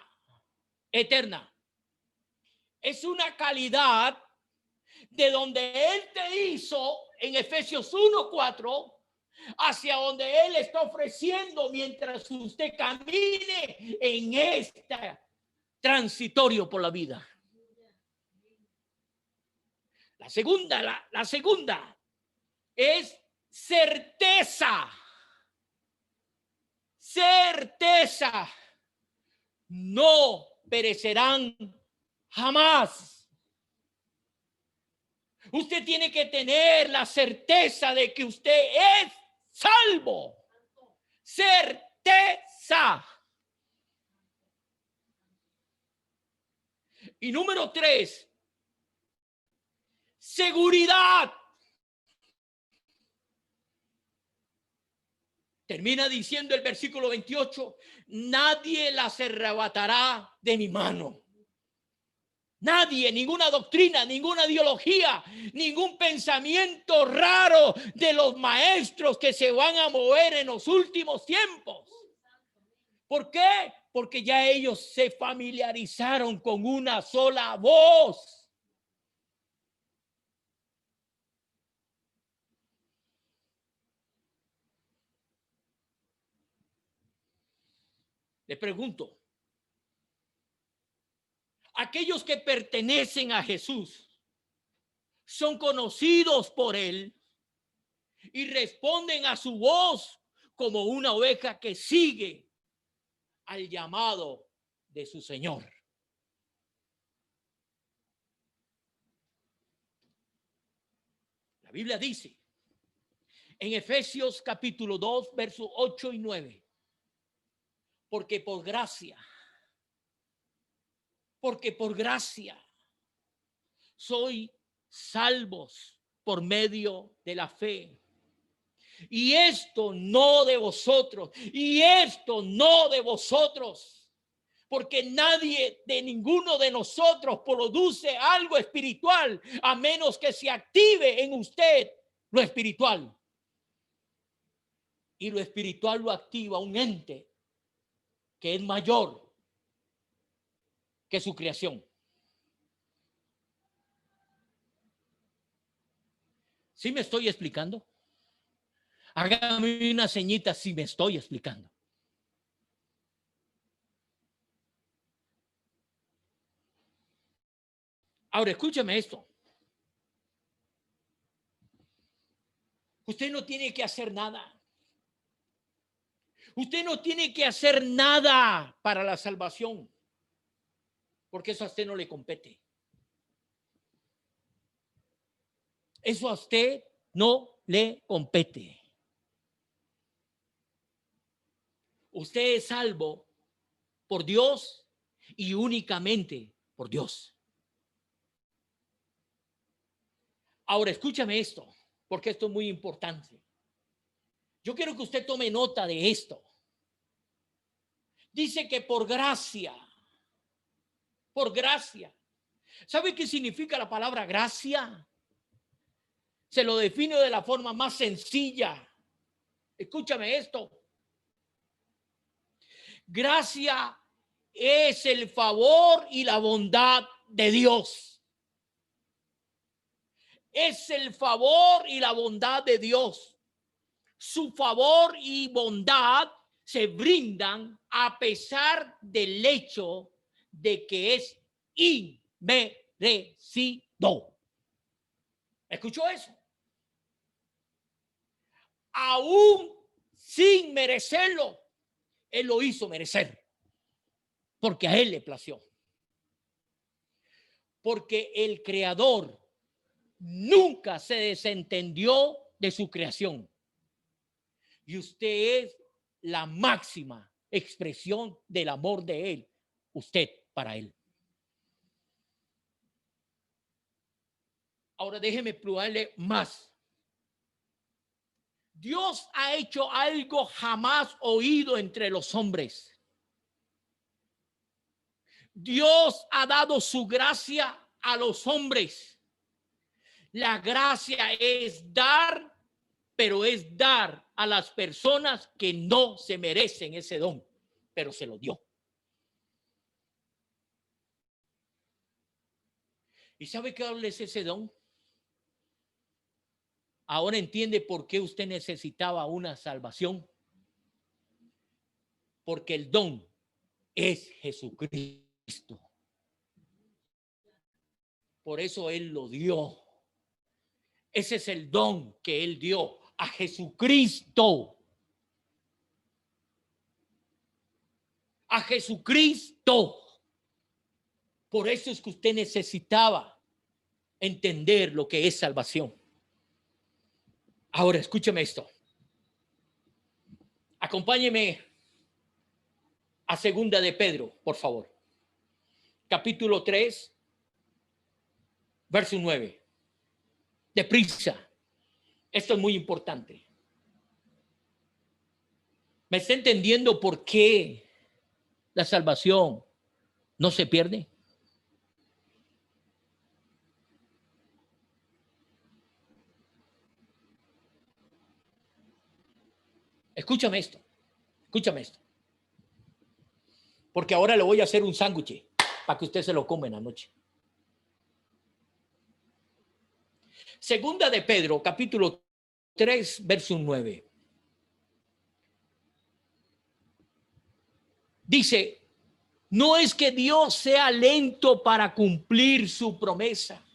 eterna. Es una calidad de donde Él te hizo en Efesios 1:4 hacia donde Él está ofreciendo mientras usted camine en este transitorio por la vida. La segunda es certeza. Certeza. No perecerán jamás. Usted tiene que tener la certeza de que usted es salvo. Certeza. Y número 3, seguridad. Termina diciendo el versículo 28, nadie las arrebatará de mi mano. Nadie, ninguna doctrina, ninguna ideología, ningún pensamiento raro de los maestros que se van a mover en los últimos tiempos. ¿Por qué? Porque ya ellos se familiarizaron con una sola voz. Le pregunto, aquellos que pertenecen a Jesús son conocidos por Él y responden a su voz como una oveja que sigue al llamado de su Señor. La Biblia dice en Efesios capítulo 2, versos 8 y 9, porque por gracia soy salvos por medio de la fe. Y esto no de vosotros, porque nadie de ninguno de nosotros produce algo espiritual a menos que se active en usted lo espiritual. Y lo espiritual lo activa un ente que es mayor que su creación. ¿Sí me estoy explicando? Hágame una señita si me estoy explicando. Ahora, escúcheme esto. Usted no tiene que hacer nada. Usted no tiene que hacer nada para la salvación, porque eso a usted no le compete. Eso a usted no le compete. Usted es salvo por Dios y únicamente por Dios. Ahora, escúchame esto, porque esto es muy importante. Yo quiero que usted tome nota de esto. Dice que por gracia. ¿Sabe qué significa la palabra gracia? Se lo defino de la forma más sencilla. Escúchame esto. Gracia es el favor y la bondad de Dios. Es el favor y la bondad de Dios. Su favor y bondad se brindan a pesar del hecho de que es inmerecido. ¿Escuchó eso? Aún sin merecerlo, Él lo hizo merecer, porque a Él le plació. Porque el Creador nunca se desentendió de su creación. Y usted es la máxima expresión del amor de Él, usted para Él. Ahora déjeme probarle más. Dios ha hecho algo jamás oído entre los hombres. Dios ha dado su gracia a los hombres. La gracia es dar, pero es dar a las personas que no se merecen ese don, pero se lo dio. ¿Y sabe qué es ese don? Ahora entiende por qué usted necesitaba una salvación. Porque el don es Jesucristo. Por eso Él lo dio. Ese es el don que Él dio a Jesucristo. A Jesucristo. Por eso es que usted necesitaba entender lo que es salvación. Ahora, escúcheme esto. Acompáñeme a Segunda de Pedro, por favor. Capítulo 3, verso 9. Deprisa. Esto es muy importante. ¿Me está entendiendo por qué la salvación no se pierde? Escúchame esto. Escúchame esto. Porque ahora le voy a hacer un sándwich para que usted se lo coma en la noche. Segunda de Pedro, capítulo 3, verso 9. Dice, no es que Dios sea lento para cumplir su promesa,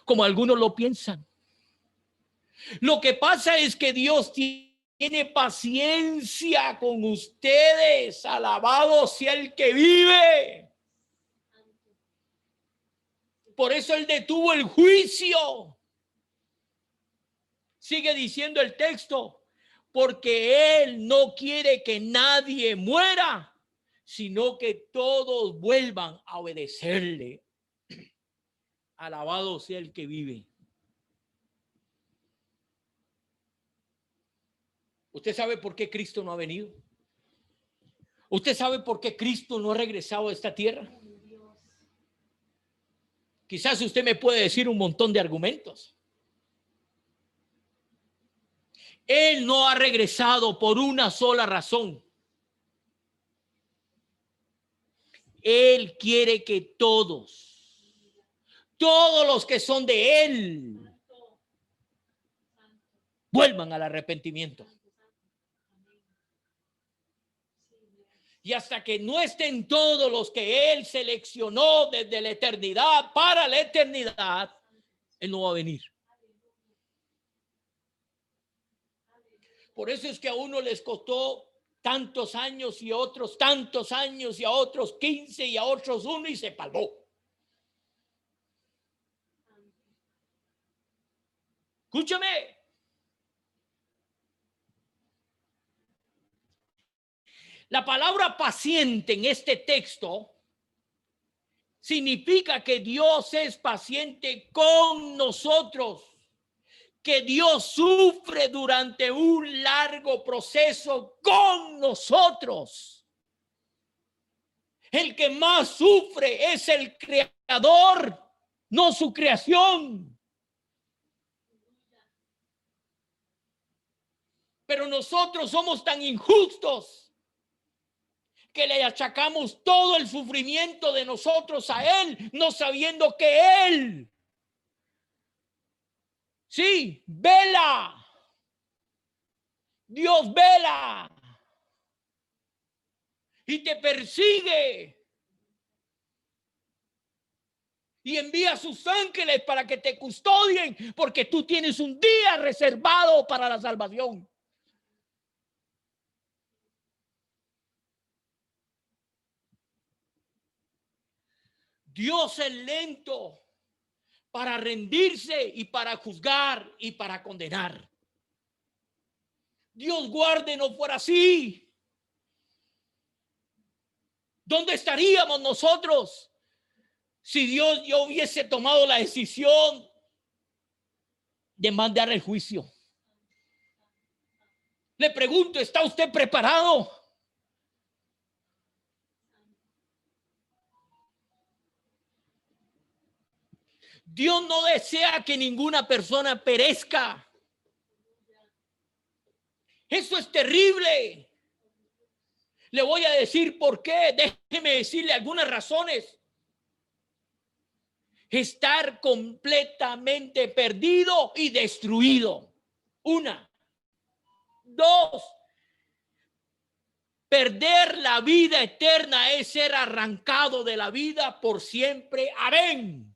como algunos lo piensan. Lo que pasa es que Dios tiene paciencia con ustedes. Alabado sea el que vive. Por eso Él detuvo el juicio. Sigue diciendo el texto, porque Él no quiere que nadie muera, sino que todos vuelvan a obedecerle. Alabado sea el que vive. ¿Usted sabe por qué Cristo no ha venido? ¿Usted sabe por qué Cristo no ha regresado a esta tierra? Quizás usted me puede decir un montón de argumentos. Él no ha regresado por una sola razón. Él quiere que todos los que son de Él, vuelvan al arrepentimiento. Y hasta que no estén todos los que Él seleccionó desde la eternidad para la eternidad, Él no va a venir. Por eso es que a uno les costó tantos años y a otros tantos años y a otros 15 y a otros 1 y se palmó. Escúchame. La palabra paciente en este texto significa que Dios es paciente con nosotros, que Dios sufre durante un largo proceso con nosotros. El que más sufre es el Creador. no su creación. Pero nosotros somos tan injustos que le achacamos todo el sufrimiento de nosotros a Él, no sabiendo que Él, sí, vela. Dios vela y te persigue y envía a sus ángeles para que te custodien, porque tú tienes un día reservado para la salvación. Dios es lento para rendirse y para juzgar y para condenar. Dios guarde no fuera así. ¿Dónde estaríamos nosotros si Dios ya hubiese tomado la decisión de mandar el juicio? Le pregunto, ¿está usted preparado? Dios no desea que ninguna persona perezca. Eso es terrible. Le voy a decir por qué. Déjeme decirle algunas razones. Estar completamente perdido y destruido. Una. Dos. Perder la vida eterna es ser arrancado de la vida por siempre. Amén.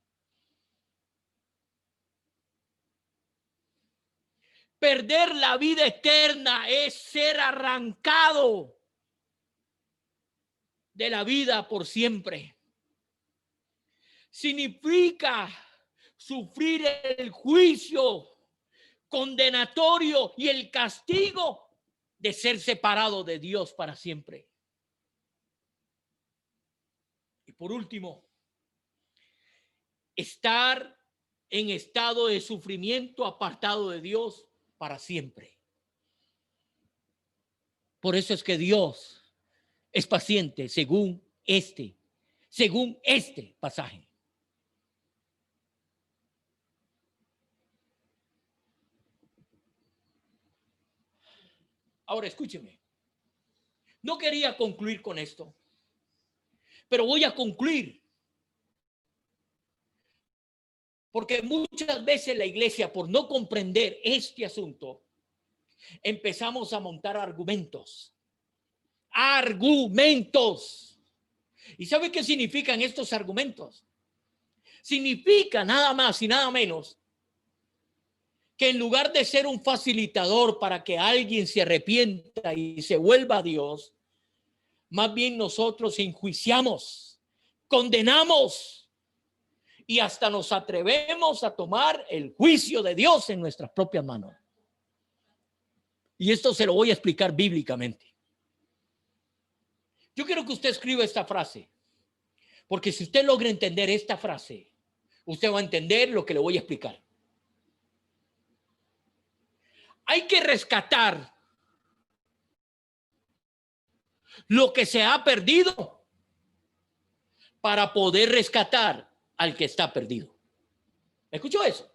Perder la vida eterna es ser arrancado de la vida por siempre. Significa sufrir el juicio condenatorio y el castigo de ser separado de Dios para siempre. Y por último, estar en estado de sufrimiento apartado de Dios para siempre. Por eso es que Dios es paciente según este pasaje. Ahora escúcheme. No quería concluir con esto, pero voy a concluir. Porque muchas veces la iglesia, por no comprender este asunto, empezamos a montar argumentos. ¿Y sabe qué significan estos argumentos? Significa nada más y nada menos que en lugar de ser un facilitador para que alguien se arrepienta y se vuelva a Dios, más bien nosotros enjuiciamos, condenamos y hasta nos atrevemos a tomar el juicio de Dios en nuestras propias manos. Y esto se lo voy a explicar bíblicamente. Yo quiero que usted escriba esta frase, porque si usted logra entender esta frase, usted va a entender lo que le voy a explicar. Hay que rescatar lo que se ha perdido para poder rescatar al que está perdido. ¿Escuchó eso?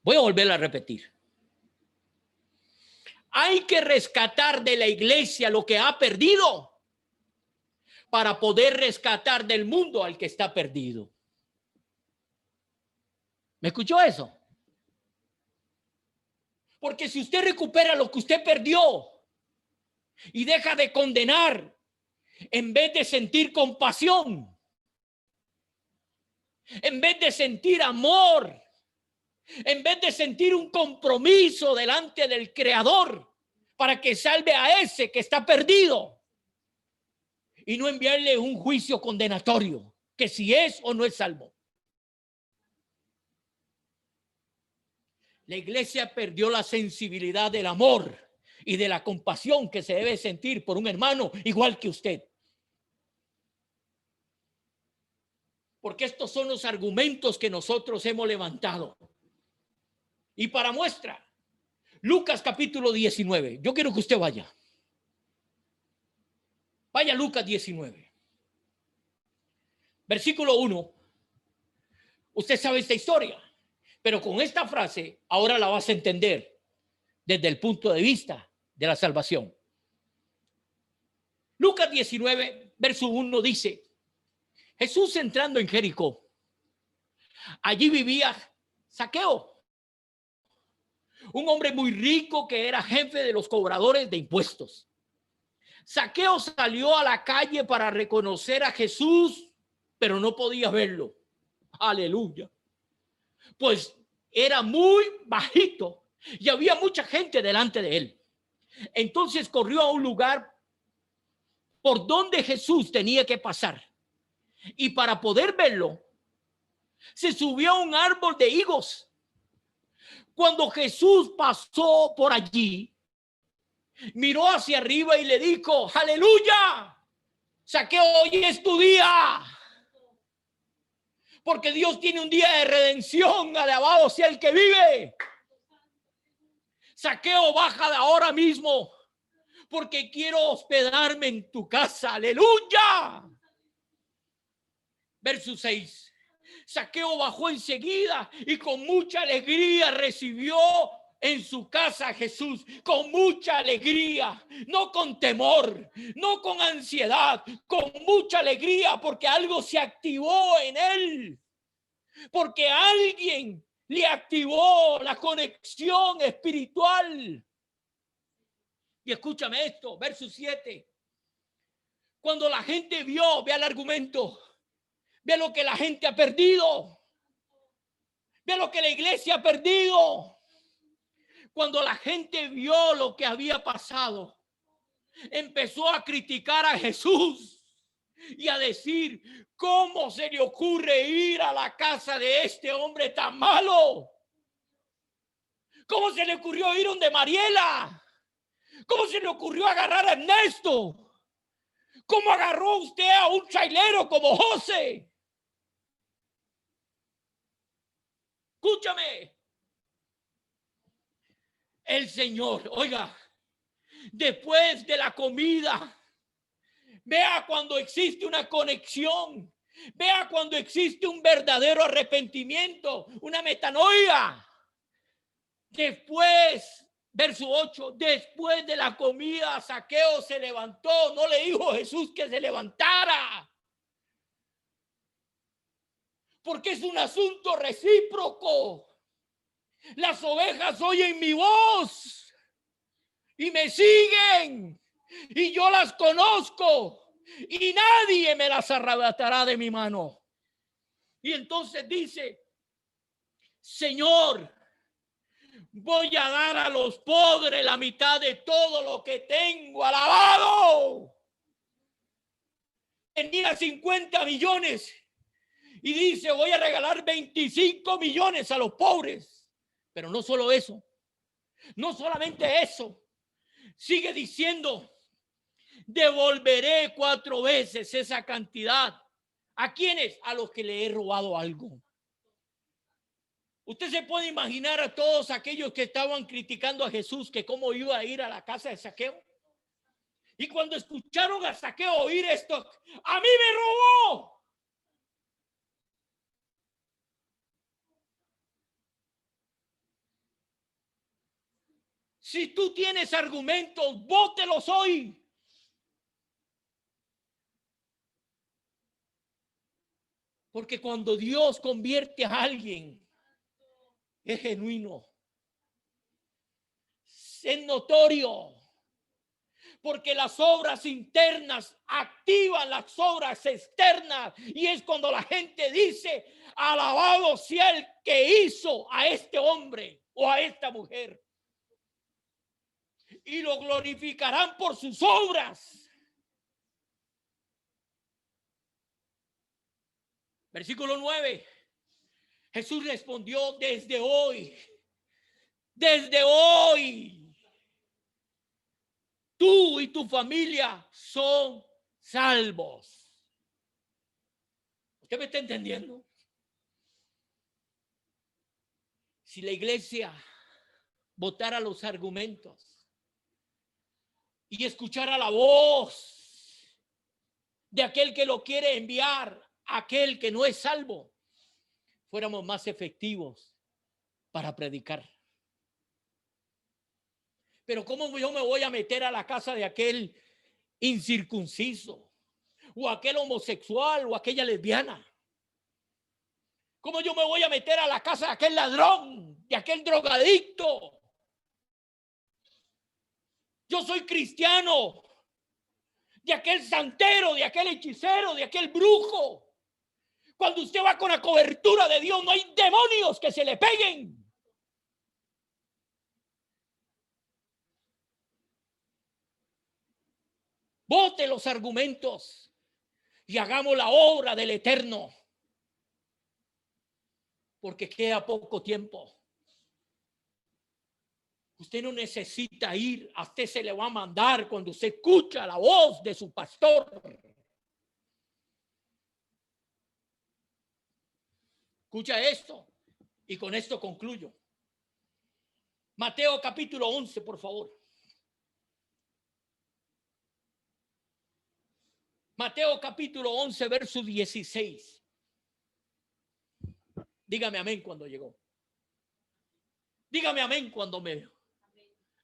Voy a volver a repetir. Hay que rescatar de la iglesia lo que ha perdido para poder rescatar del mundo al que está perdido. ¿Me escuchó eso? Porque si usted recupera lo que usted perdió y deja de condenar, en vez de sentir compasión, en vez de sentir amor, en vez de sentir un compromiso delante del Creador para que salve a ese que está perdido y no enviarle un juicio condenatorio, que si es o no es salvo. La iglesia perdió la sensibilidad del amor y de la compasión que se debe sentir por un hermano igual que usted. Porque estos son los argumentos que nosotros hemos levantado. Y para muestra, Lucas capítulo 19. Yo quiero que usted vaya. Vaya a Lucas 19. Versículo 1 Usted sabe esta historia, pero con esta frase ahora la vas a entender desde el punto de vista de la salvación. Lucas 19, verso 1 dice: Jesús entrando en Jericó, allí vivía Zaqueo, un hombre muy rico que era jefe de los cobradores de impuestos. Zaqueo salió a la calle para reconocer a Jesús, pero no podía verlo. Aleluya. Pues era muy bajito y había mucha gente delante de él. Entonces corrió a un lugar por donde Jesús tenía que pasar. Y para poder verlo, se subió a un árbol de higos. Cuando Jesús pasó por allí, miró hacia arriba y le dijo: aleluya, Zaqueo, hoy es tu día. Porque Dios tiene un día de redención. Alabado sea el que vive. Zaqueo, baja de ahora mismo, porque quiero hospedarme en tu casa. Aleluya. Verso 6. Zaqueo bajó enseguida y con mucha alegría recibió en su casa a Jesús, con mucha alegría, no con temor, no con ansiedad, con mucha alegría, porque algo se activó en él, porque alguien le activó la conexión espiritual. Y escúchame esto, verso 7. Cuando la gente vio, vea el argumento, vea lo que la gente ha perdido, vea lo que la iglesia ha perdido. Cuando la gente vio lo que había pasado, empezó a criticar a Jesús y a decir: ¿cómo se le ocurre ir a la casa de este hombre tan malo? ¿Cómo se le ocurrió ir donde Mariela? ¿Cómo se le ocurrió agarrar a Ernesto? ¿Cómo agarró usted a un trailero como José? Escúchame. El Señor, oiga, después de la comida, vea cuando existe una conexión, vea cuando existe un verdadero arrepentimiento, una metanoia. Después, verso 8, después de la comida, Zaqueo se levantó. No le dijo Jesús que se levantara, porque es un asunto recíproco. Las ovejas oyen mi voz y me siguen, y yo las conozco, y nadie me las arrebatará de mi mano. Y entonces dice: Señor, voy a dar a los pobres la mitad de todo lo que tengo. Alabado. Tenía 50 millones y dice: voy a regalar 25 millones a los pobres. Pero no solo eso, no solamente eso, sigue diciendo: devolveré 4 veces esa cantidad. ¿A quiénes? A los que le he robado algo. Usted se puede imaginar a todos aquellos que estaban criticando a Jesús, que cómo iba a ir a la casa de Zaqueo. Y cuando escucharon a Zaqueo oír esto: a mí me robó. Si tú tienes argumentos, bótelos hoy. Porque cuando Dios convierte a alguien, es genuino, es notorio, porque las obras internas activan las obras externas, y es cuando la gente dice: alabado sea el que hizo a este hombre o a esta mujer, y lo glorificarán por sus obras. Versículo 9. Jesús respondió: desde hoy, tú y tu familia son salvos. ¿Usted me está entendiendo? Si la iglesia votara los argumentos y escuchara la voz de aquel que lo quiere enviar, aquel que no es salvo, fuéramos más efectivos para predicar. Pero ¿cómo yo me voy a meter a la casa de aquel incircunciso o aquel homosexual o aquella lesbiana? ¿Cómo yo me voy a meter a la casa de aquel ladrón, de aquel drogadicto? Yo soy cristiano, de aquel santero, de aquel hechicero, de aquel brujo. Cuando usted va con la cobertura de Dios, no hay demonios que se le peguen. Bote los argumentos y hagamos la obra del Eterno, porque queda poco tiempo. Usted no necesita ir, a usted se le va a mandar cuando usted escucha la voz de su pastor. Escucha esto y con esto concluyo. Mateo capítulo 11, por favor. Mateo capítulo 11, verso 16. Dígame amén cuando llegó. Dígame amén cuando me veo.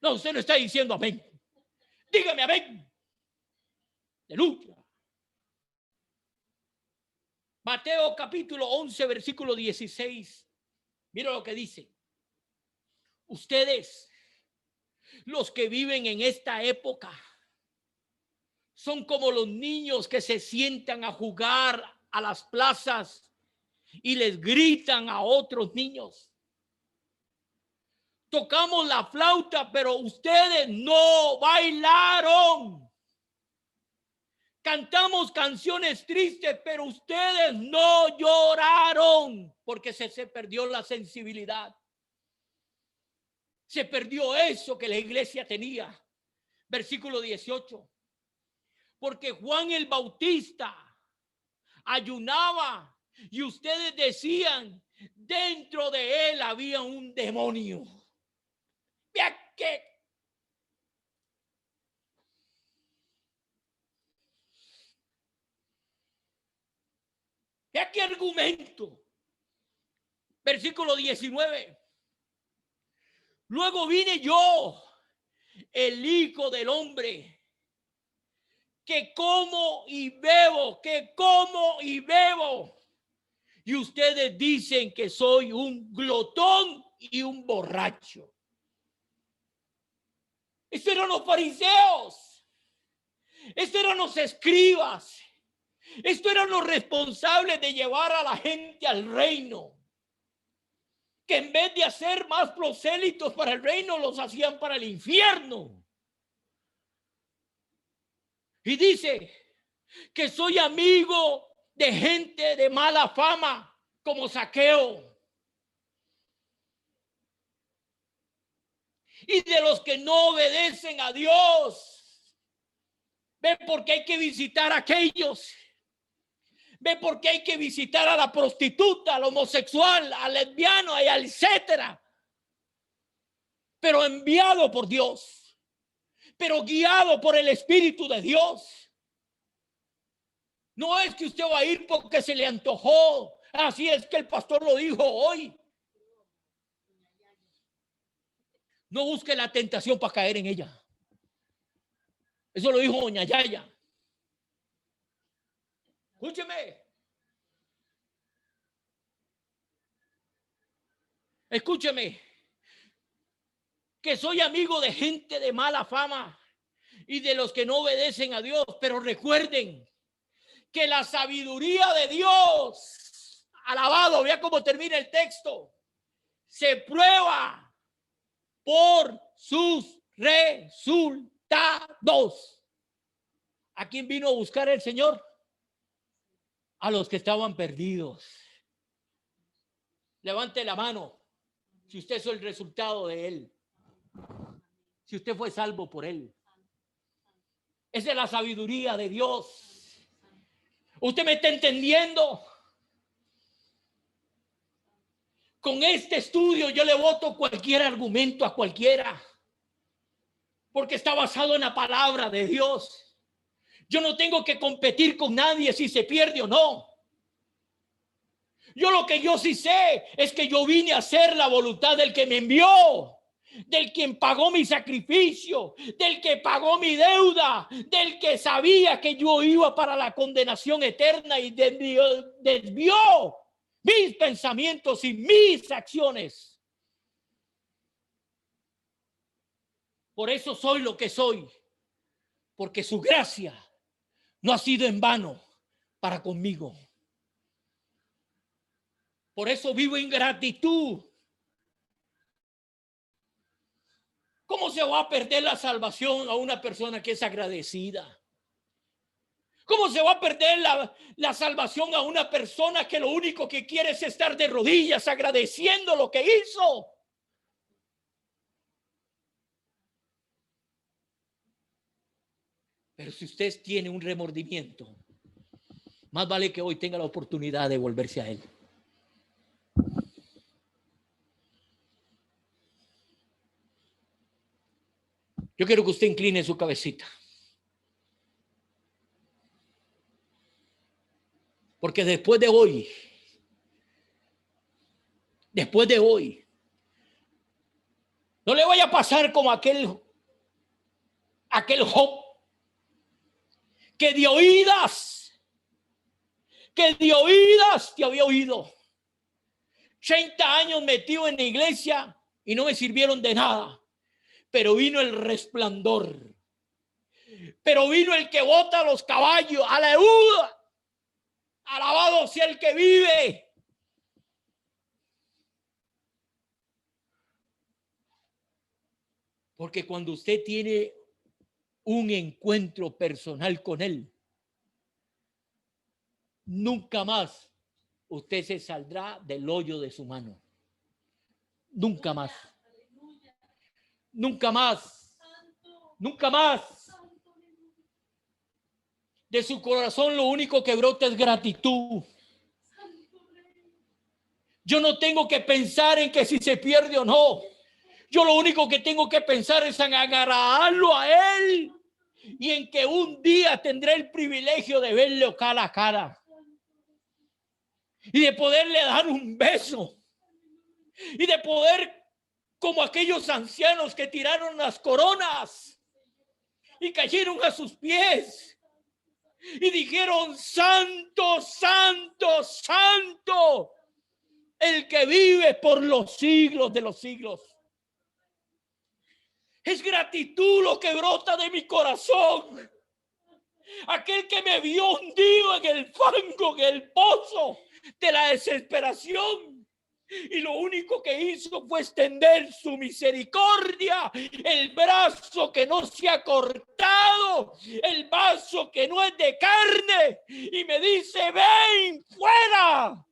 No, usted no está diciendo amén. Dígame amén. Aleluya. Mateo capítulo 11, versículo 16. Mira lo que dice. Ustedes, los que viven en esta época, son como los niños que se sientan a jugar a las plazas y les gritan a otros niños. Tocamos la flauta, pero ustedes no bailaron. Cantamos canciones tristes, pero ustedes no lloraron, porque se perdió la sensibilidad. Se perdió eso que la iglesia tenía. Versículo 18. Porque Juan el Bautista ayunaba y ustedes decían, dentro de él había un demonio. Vea que ¿qué argumento? Versículo 19. Luego vine yo, el Hijo del Hombre, que como y bebo, Y ustedes dicen que soy un glotón y un borracho. Estos eran los fariseos. Estos eran los escribas. Estos eran los responsables de llevar a la gente al reino. Que en vez de hacer más prosélitos para el reino, los hacían para el infierno. Y dice que soy amigo de gente de mala fama, como Zaqueo. Y de los que no obedecen a Dios. Ve por qué hay que visitar a aquellos. Ve por qué hay que visitar a la prostituta, al homosexual, al lesbiano y al etcétera. Pero enviado por Dios. Pero guiado por el Espíritu de Dios. No es que usted va a ir porque se le antojó. Así es que el pastor lo dijo hoy. No busque la tentación para caer en ella. Eso lo dijo doña Yaya. Escúcheme. Escúcheme. Que soy amigo de gente de mala fama y de los que no obedecen a Dios. Pero recuerden que la sabiduría de Dios, alabado, vea cómo termina el texto, se prueba por sus resultados. ¿A quién vino a buscar el Señor? A los que estaban perdidos. Levante la mano si usted es el resultado de él. Si usted fue salvo por él. Esa es la sabiduría de Dios. ¿Usted me está entendiendo? Con este estudio yo le voto cualquier argumento a cualquiera. Porque está basado en la palabra de Dios. Yo no tengo que competir con nadie si se pierde o no. Yo sí sé es que yo vine a hacer la voluntad del que me envió, del quien pagó mi sacrificio, del que pagó mi deuda, del que sabía que yo iba para la condenación eterna y desvió mis pensamientos y mis acciones. Por eso soy lo que soy, porque su gracia no ha sido en vano para conmigo. Por eso vivo en gratitud. ¿Cómo se va a perder la salvación a una persona que es agradecida? ¿Cómo se va a perder la salvación a una persona que lo único que quiere es estar de rodillas agradeciendo lo que hizo? Pero si usted tiene un remordimiento, más vale que hoy tenga la oportunidad de volverse a Él. Yo quiero que usted incline su cabecita. Porque después de hoy, no le vaya a pasar como aquel Job que de oídas te había oído. 30 años metido en la iglesia y no me sirvieron de nada. Pero vino el resplandor. Pero vino el que bota los caballos. ¡Aleluya! Alabado sea el que vive. Porque cuando usted tiene un encuentro personal con Él, nunca más usted se saldrá del hoyo de su mano. Nunca más. Nunca más. Nunca más. De su corazón lo único que brota es gratitud. Yo no tengo que pensar en que si se pierde o no. Yo lo único que tengo que pensar es en agarrarlo a Él y en que un día tendré el privilegio de verlo cara a cara y de poderle dar un beso y de poder, como aquellos ancianos que tiraron las coronas y cayeron a sus pies y dijeron: santo, santo, santo, el que vive por los siglos de los siglos. Es gratitud lo que brota de mi corazón. Aquel que me vio hundido en el fango, en el pozo de la desesperación, y lo único que hizo fue extender su misericordia, el brazo que no se ha cortado, el vaso que no es de carne, y me dice: ven fuera.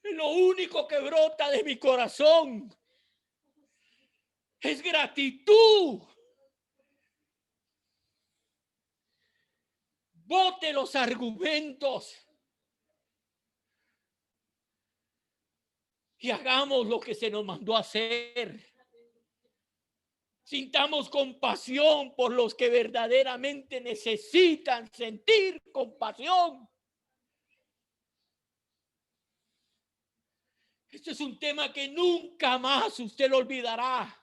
Lo único que brota de mi corazón es gratitud. Bote los argumentos y hagamos lo que se nos mandó a hacer. Sintamos compasión por los que verdaderamente necesitan sentir compasión. Este es un tema que nunca más usted lo olvidará.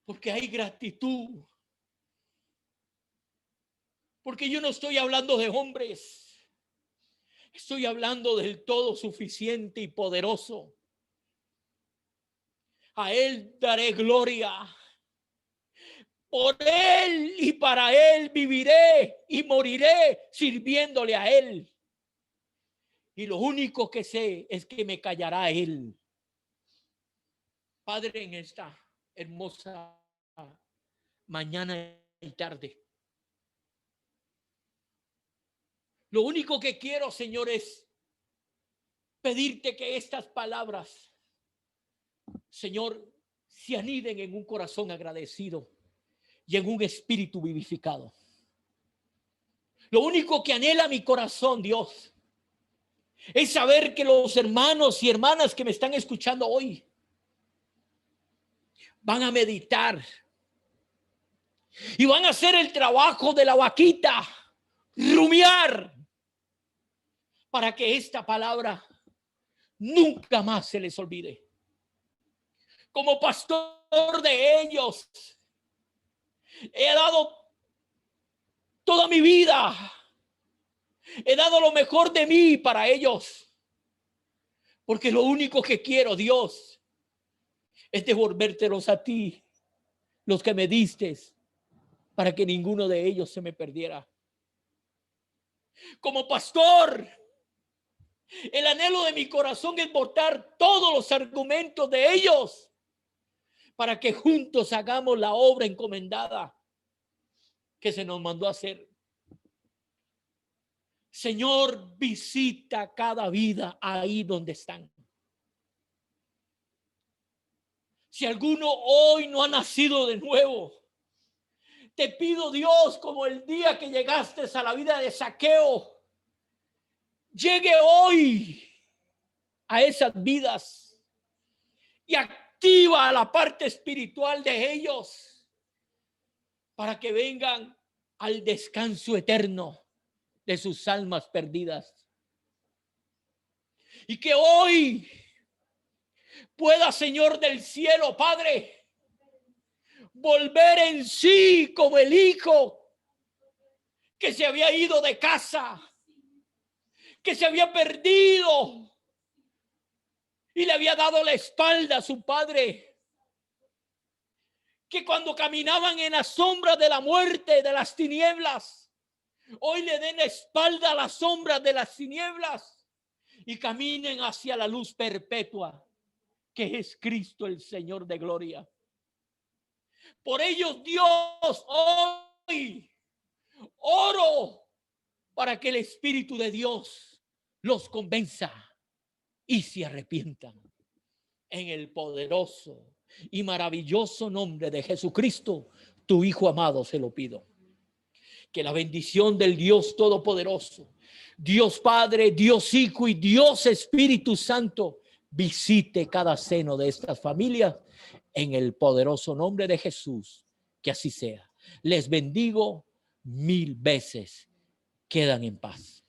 Porque hay gratitud. Porque yo no estoy hablando de hombres. Estoy hablando del todo suficiente y poderoso. A Él daré gloria. Por Él y para Él viviré y moriré sirviéndole a Él. Y lo único que sé es que me callará Él. Padre, en esta hermosa mañana y tarde, lo único que quiero, Señor, es pedirte que estas palabras, Señor, se aniden en un corazón agradecido y en un espíritu vivificado. Lo único que anhela mi corazón, Dios, es saber que los hermanos y hermanas que me están escuchando hoy van a meditar y van a hacer el trabajo de la vaquita rumiar para que esta palabra nunca más se les olvide. Como pastor de ellos, he dado toda mi vida, he dado lo mejor de mí para ellos, porque lo único que quiero, Dios, es devolvértelos a ti, los que me diste, para que ninguno de ellos se me perdiera. Como pastor, el anhelo de mi corazón es botar todos los argumentos de ellos para que juntos hagamos la obra encomendada que se nos mandó a hacer. Señor, visita cada vida ahí donde están. Si alguno hoy no ha nacido de nuevo, te pido, Dios, como el día que llegaste a la vida de Zaqueo, llegue hoy a esas vidas y activa la parte espiritual de ellos para que vengan al descanso eterno de sus almas perdidas. Y que hoy pueda, Señor del cielo, Padre, volver en sí como el hijo que se había ido de casa, que se había perdido y le había dado la espalda a su padre, que cuando caminaban en la sombra de la muerte, de las tinieblas, hoy le den la espalda a la sombra de las tinieblas y caminen hacia la luz perpetua, que es Cristo el Señor de gloria. Por ellos, Dios, hoy oro para que el Espíritu de Dios los convenza y se arrepientan. En el poderoso y maravilloso nombre de Jesucristo, tu Hijo amado, se lo pido. Que la bendición del Dios Todopoderoso, Dios Padre, Dios Hijo y Dios Espíritu Santo, visite cada seno de estas familias en el poderoso nombre de Jesús. Que así sea. Les bendigo 1000 veces. Quedan en paz.